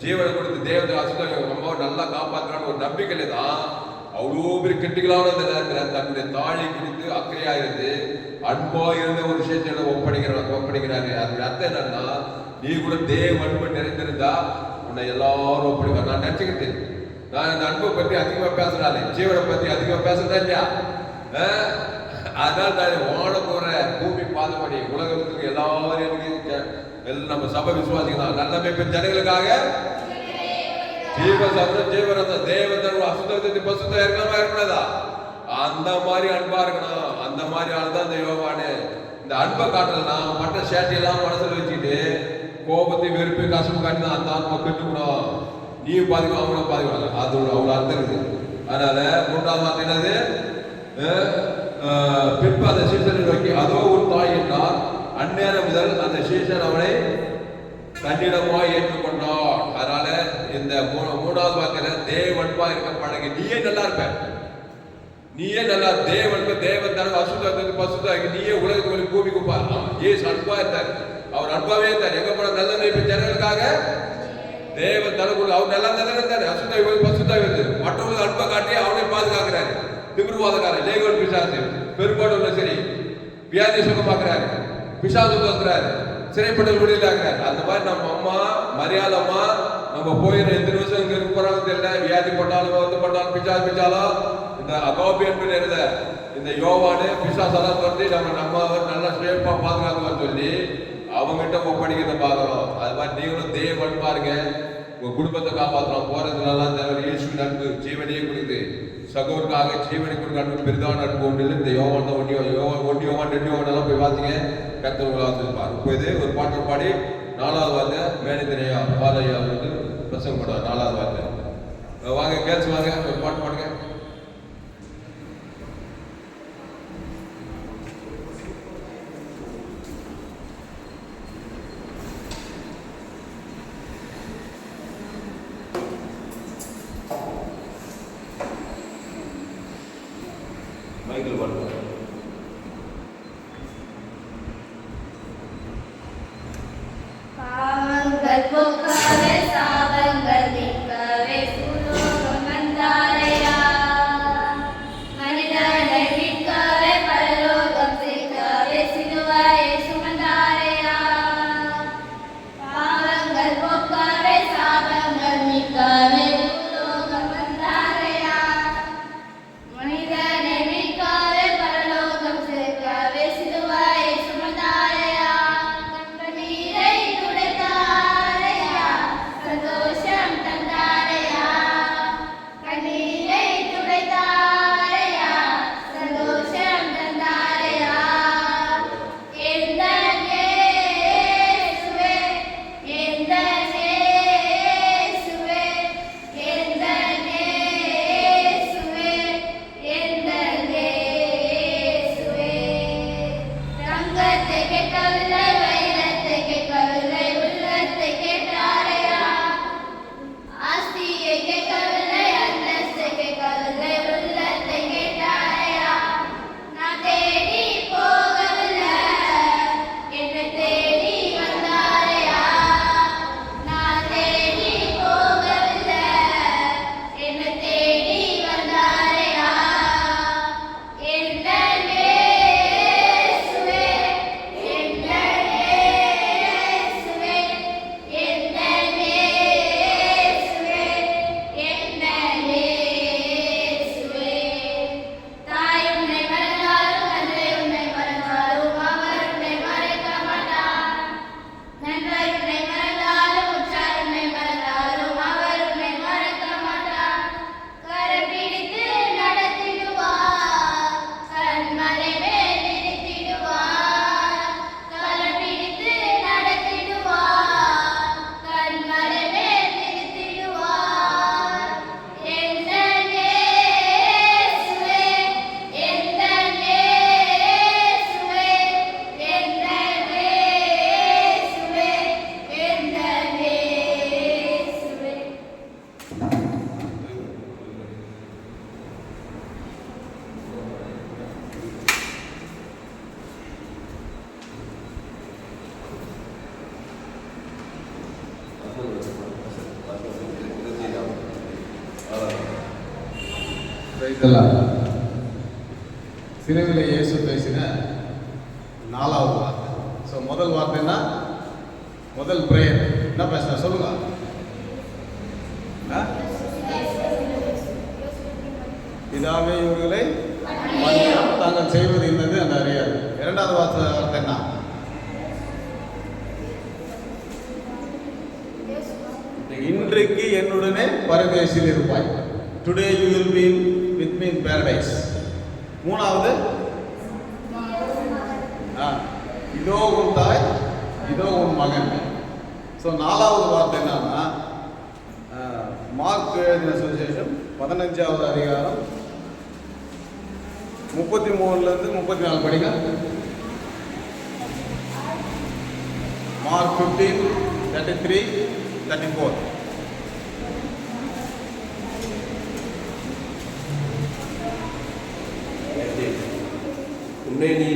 ஜீவனை கொடுத்து தேவத்தை அசுத்தம் அம்மாவை நல்லா காப்பாற்றுறான்னு ஒரு நம்பிக்கையில தான் அவ்வளோ பெரிய கிரிட்டிக்கலான அந்த நேரத்தில் தன்னுடைய தாழை குறித்து அக்கறையா இருந்து அன்பா இருந்த ஒரு விஷயத்தை ஒப்படைக்கிறாரு. அதனுடைய அர்த்தம் என்னன்னா, நீ கூட தேவ அன்பு நிறைந்திருந்தா உன்னை எல்லாரும் ஒப்படைப்பார். நான் நினைச்சுக்கிட்டு நான் இந்த அன்பை பற்றி அதிகமா பேசுறாரு, ஜீவனை பத்தி அதிகமா பேசுறதா இல்லையா? அதனால நான் வாழ போற பூமி பாதபடி உலகத்துக்கு எல்லாரும் நம்ம சபை விசுவாசிக்கலாம். நல்ல மேய்ப்பு ஜனங்களுக்காக ஜீவரதம் தேவதன் அசுத்தத்தை பசுத்தம் இருக்கணுமா இருக்கக்கூடாதா? அந்த மாதிரி அன்பா இருக்கணும். அந்த மாதிரி ஆளுதான் இந்த யோவானு. இந்த அன்பை காட்டலன்னா மற்ற சேட்டையெல்லாம் மனசுல வச்சுக்கிட்டு கோபத்தை வெறுப்பு கசப்பு காட்டி தான் அந்த ஆத்மா கெட்டுக்கணும். நீ பாதிக்கும் அவங்களும் பாதிக்கிறாங்க. அது அவ்வளோ அர்த்தம் இருக்குது. அதனால 3வது வார்த்தை என்னது? பின்பு அந்த சீசனை நோக்கி அதோ ஒரு தாய் என்றார். அந்நேரம் முதல் அந்த சீசன் அவனை தன்னிடமாய் ஏற்றுக்கொண்டான். அதனால இந்த 3வது வார்த்தையில தேவன்பா இருக்க பழகி நீயே நல்லா இருப்ப. நீயே நல்லா தேவன்பு தேவன் தனக்கு அசுத்தத்துக்கு பசுத்தாக்கி நீயே உலகத்துக்கு பூமி குப்பா. ஏசு அன்பா இருந்தார், அவர் அன்பாவே இருந்தார். எங்க போன நல்ல மேய்ப்பு ஜனங்களுக்காக தேவன் தனக்குள்ள அவர் நல்லா நல்லா இருந்தாரு. அசுத்தாய் பசுத்தாய் வந்து மற்றவங்களுக்கு அன்பை காட்டி அவனை பாதுகாக்கிறாரு. திமிர்வாதக்காரன் லேகோன் பிசாசு பெரும்பாடு சரி வியாதி சுகமாக்குறாரு, பிசாசு தோக்குறாரு, சிறைப்பட்டல் முடியலாக்குறாரு. அந்த மாதிரி நம்ம அம்மா மரியாதம்மா நம்ம போயிடுற எத்தனை வருஷம் இங்க இருக்க போறாங்க தெரியல. வியாதி போட்டாலும் வந்து போட்டாலும் பிசாலும் இந்த அகோபி என்று இருந்த இந்த யோவானு பிசாசெல்லாம் சொல்லி நம்ம நல்லா சேஃபா பாதுகாக்கணும்னு சொல்லி அவங்ககிட்ட ஒப்படைக்கிறத பார்க்கணும். அது மாதிரி நீங்களும் தேவன் பாருங்க, உங்க குடும்பத்தை காப்பாற்றலாம். போறதுலாம் தேவர் இயேசுவின் அன்பு ஜீவனையே குறித்து சகோதரருக்காக ஜீவனை கொடுக்க அன்பு பெரிதான அன்பு ஒன்று. இந்த யோவான் தான் ஒன்றியோவான் 2 யோவான் போய் வாசிங்க. கர்த்தர் ஆசீர்வதிப்பார். இப்போ இது ஒரு பாட்டு பாடி 4வது வார்த்தை மேனேஜரையா பாலையா வந்து பிரசங்கம் பண்ணுவார். 4வது வார்த்தை வாங்க கேள்வி வாங்க, ஒரு பாட்டு பாடுங்க. மைக்கேல் பாடுங்க. பாவங்கள் போக்கவே சாபங்கள் நீக்கவே பூலோகம் வந்தாரையா. மனிதனை மீட்கவே பரலோகம் சேர்க்கவே சிலுவையை சுமந்தாரையா. பாவங்கள் போக்கவே சாபங்கள் நீக்கவே பூலோகம் வந்தாரையா. மனிதனை மீட்கவே பரலோகம் சேர்க்கவே சிலுவையை சுமந்தாரையா. கண்ணீரை துடைத்தாரையா. இதெல்லாம் சிலுவையில் இயேசு பேசின 4வது வார்த்தை. ஸோ முதல் வார்த்தைன்னா முதல் பிரேயர் என்ன பேசுன சொல்லுங்க. பிதாவே இவர்களை மன்னியும் தாங்கள் செய்வது என்னது அந்த அறியாது. 2வது வார்த்தை என்ன? இன்றைக்கு என்னுடனே பரதேசில் இருப்பாய். Today you will be with me in Paradise. 3வது இதோ உன் தாய் இதோ உன் மகன். ஸோ 4வது வார்த்தை என்னன்னா மார்க் எழுதின சுவிசேஷம் 15வது அதிகாரம் 33 34 படிங்க. மார்க் 15 33 34. உன்னை நீ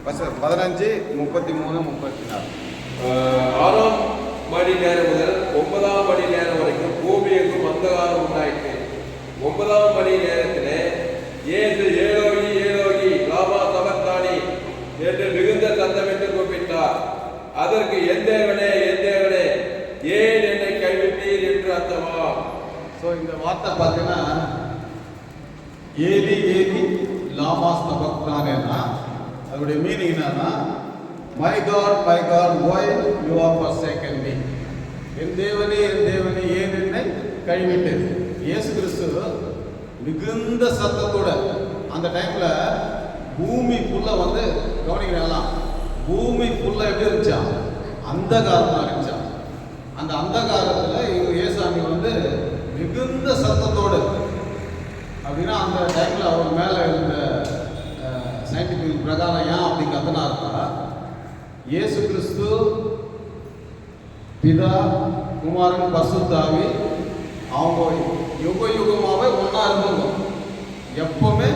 15 33 34. 6ஆம் மணி நேரம் முதல் 9ஆம் மணி நேரம் வரைக்கும் பூமி எங்கும் அந்தகாரம் உண்டாயிற்று. 9ஆம் மணி நேரத்திலே இயேசு ஏலோகி ஏலோகி லாமா சபக்தானி என்று மிகுந்த சத்தமிட்டு கூப்பிட்டார். அதற்கு என் தேவனே ஏன் என்னை கைவிட்டீர் என்று அர்த்தமா. ஸோ இந்த வார்த்தை பார்த்தீங்கன்னா ஏலி ஏலி லாமா சபக்தானேன்னா அதோடைய மீனிங் என்னன்னா my God why you have forsaken me. என் தேவனே ஏன் என்னை கைவிட்டது. இயேசு கிறிஸ்து மிகுந்த சத்தத்தோட அந்த டைம்ல பூமி புல்ல வந்து கவனிக்கலாம். பூமி புல்ல எப்படி இருந்துச்சா? அந்தகாரமாக இருந்துச்சா. அந்த அந்தகாரத்தில் இவர் இயேசாமி வந்து மிகுந்த சத்தத்தோடு அப்படின்னா அந்த டைமில் அவர் மேலே இருந்த சயின்டிஃபிக் பிரகாரம் ஏன் அப்படி கத்தனாருக்கா இயேசு கிறிஸ்து பிதா குமாரன் பரிசுத்தாவி அவங்க யுகமாகவே ஒன்றா இருந்தவங்க. எப்பவுமே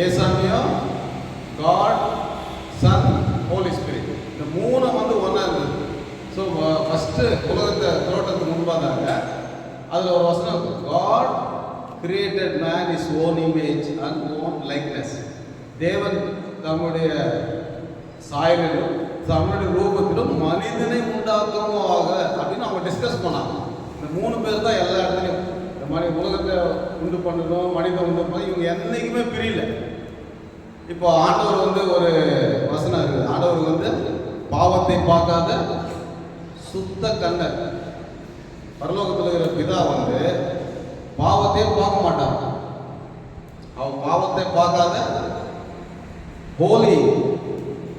ஏசாமியும் காட் சன் ஹோலி ஸ்பிரிட் இந்த 3 வந்து ஒன்றா இருந்தது. ஸோ ஃபஸ்ட்டு உலகத்தை தோட்டத்துக்கு முன்பாதாங்க அதில் ஒரு வசனம் God created man is own image and own likeness. தேவன் தம்முடைய சாயலிலும் தம்முடைய ரூபத்திலும் மனிதனை உண்டாக்குமாக அப்படின்னு அவங்க டிஸ்கஸ் பண்ணாங்க. இந்த 3 பேர் தான் எல்லா இடத்துலையும் இந்த மாதிரி உலகத்தை உண்டு பண்ணணும் மனிதன் உண்டு பண்ண இவங்க என்றைக்குமே பிரியல. இப்போ ஆண்டவர் வந்து ஒரு வசனம் இருக்குது. ஆண்டவர் வந்து பாவத்தை பார்க்காத சுத்த கண்ணர். பரலோகத்தில் இருக்கிற பிதா வந்து பாவத்தையே பார்க்க மாட்டார். அவன் பாவத்தை பார்க்காத ஹோலி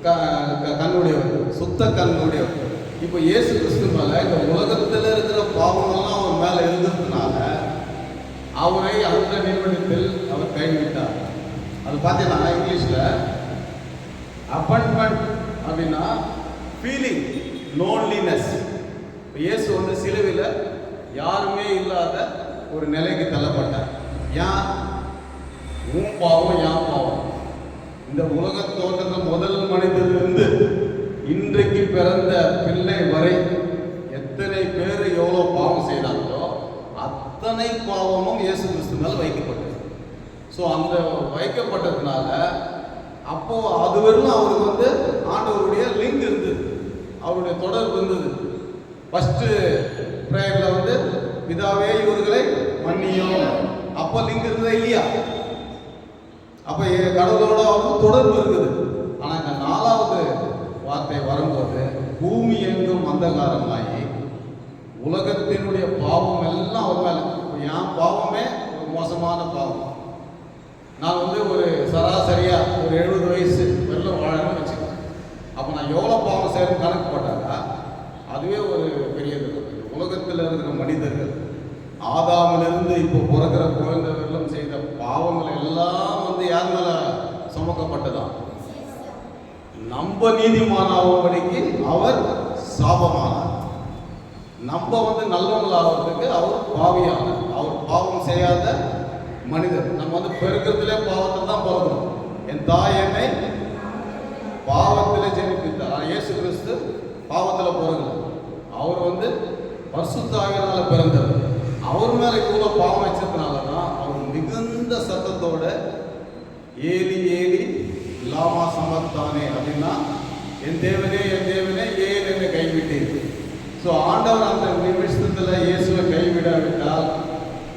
கண்ணுடையவர், சுத்த கண்ணுடையவர். இப்போ இயேசு கிறிஸ்து மேலே இந்த உலகத்தில் இருக்கிற பாவங்கள்லாம் அவர் மேலே இருந்ததுனால அவரை அந்த நிறுவனத்தில் அவர் கைவிட்டார். அது பார்த்தீங்கன்னா இங்கிலீஷில் அப்பாயின்மெண்ட் அப்படின்னா ஃபீலிங் லோன்லினஸ். இயேசு வந்து சிலுவையில் யாருமே இல்லாத ஒரு நிலைக்கு தள்ளப்பட்டார். ஏன்? உன் பாவம் என் பாவம். இந்த உலக தோற்றத்தில் முதல் மனிதனிலிருந்து இன்றைக்கு பிறந்த பிள்ளை வரை எத்தனை பேர் எவ்வளோ பாவம் செய்தாங்களோ அத்தனை பாவமும் இயேசு கிறிஸ்து மேல் வைக்கப்பட்டது. ஸோ அந்த வைக்கப்பட்டதுனால அப்போ அதுவரையும் அவருக்கு வந்து ஆண்டவருடைய லிங்க் இருந்தது, அவருடைய தொடர்பு இருந்தது. ஃபஸ்ட்டு ப்ரேயரில் வந்து பிதாவே இவர்களை மன்னியும், அப்போ லிங்க் இருந்ததா இல்லையா? அப்போ கடவுளோட அவருக்கு தொடர்பு இருக்குது. ஆனால் இந்த 4வது வார்த்தை வரும்போது பூமி எங்கும் அந்தகாரமாகி உலகத்தினுடைய பாவம் எல்லாம் அவர் மேலே. என் பாவமே ஒரு மோசமான பாவம். நான் வந்து ஒரு சராசரியாக ஒரு 70 வயசு வெள்ளம் வாழணும்னு வச்சுக்கேன். அப்போ நான் எவ்வளோ பாவம் செய்யணும் கணக்கு போட்டாங்க. அதுவே ஒரு பெரிய உலகத்தில் இருக்கிற மனிதர்கள் ஆதாமிலிருந்து இப்போ பிறக்கிற குழந்தை வெள்ளம் செய்த பாவங்கள் எல்லாம் வந்து யார் மேலே சுமக்கப்பட்டதான்? நம்ம நீதிமானாகும்படிக்கு அவர் சாபமானார். நம்ம வந்து நல்லவங்களாகிறதுக்கு அவர் பாவியானார். அவர் பாவம் செய்யாத மனிதர். நம்ம வந்து பெருக்கிறதுலே பாவத்தை தான் பிறக்கிறோம். என் தாய் என்னை பாவத்திலே ஜெனிப்பித்தார். இயேசு கிறிஸ்து பாவத்தில் பிறகு அவர் வந்து பரிசுத்த ஆவியினால பிறந்தவர். அவர் மேலே இவ்வளோ பாவம் வச்சதுனால தான் அவர் மிகுந்த மிகுந்த சத்தத்தோட ஏலி ஏலி லாமா சமத்தானே அப்படின்னா என் தேவனே ஏன் என்னை கைவிட்டீர். ஸோ ஆண்டவர் அந்த நிமிஷத்தில் இயேசுவை கைவிடாவிட்டால்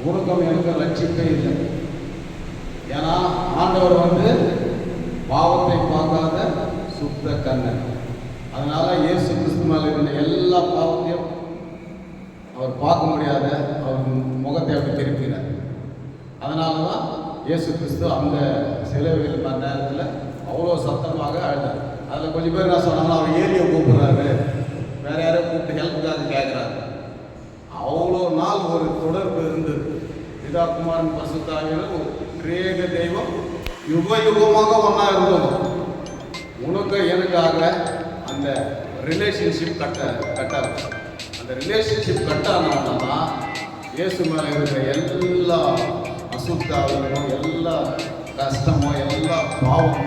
உனக்கும் எனக்கும் ரட்சிப்பே இல்லை. ஏன்னா ஆண்டவர் பாவத்தை பார்க்காத சுத்த கண்ணன். அதனால இயேசு கிறிஸ்து மேலே இருந்த எல்லா பாவத்தையும் அவர் பார்க்க முடியாத அவர் முகத்தை அப்படி திருப்பினார். அதனால தான் இயேசு கிறிஸ்து அந்த சிலுவையில் நேரத்தில் அவ்வளோ சத்தமாக அழுதார். அதில் கொஞ்சம் பேர் என்ன சொன்னாங்கன்னா அவர் ஏலியை கூப்பிடுறாரு, வேற யாரையும் கூப்பிட்டு ஹெல்ப்புக்காக கேட்குறாரு. அவ்வளோ நாள் ஒரு தொடர்பு இருந்தது. பிதா குமாரன் பரிசுத்த ஆவியானவர் ஒரு கிரேக தெய்வம் யுக யுகமாக ஒன்றா இருந்தோம். உனக்கு எனக்காக அந்த ரிலேஷன்ஷிப் கட்டாது. அந்த ரிலேஷன்ஷிப் கட்டானா தான் இயேசு மேலே இருக்கிற எல்லா அசுத்தாவிலும் எல்லா கஷ்டமும் எல்லா பாவமும்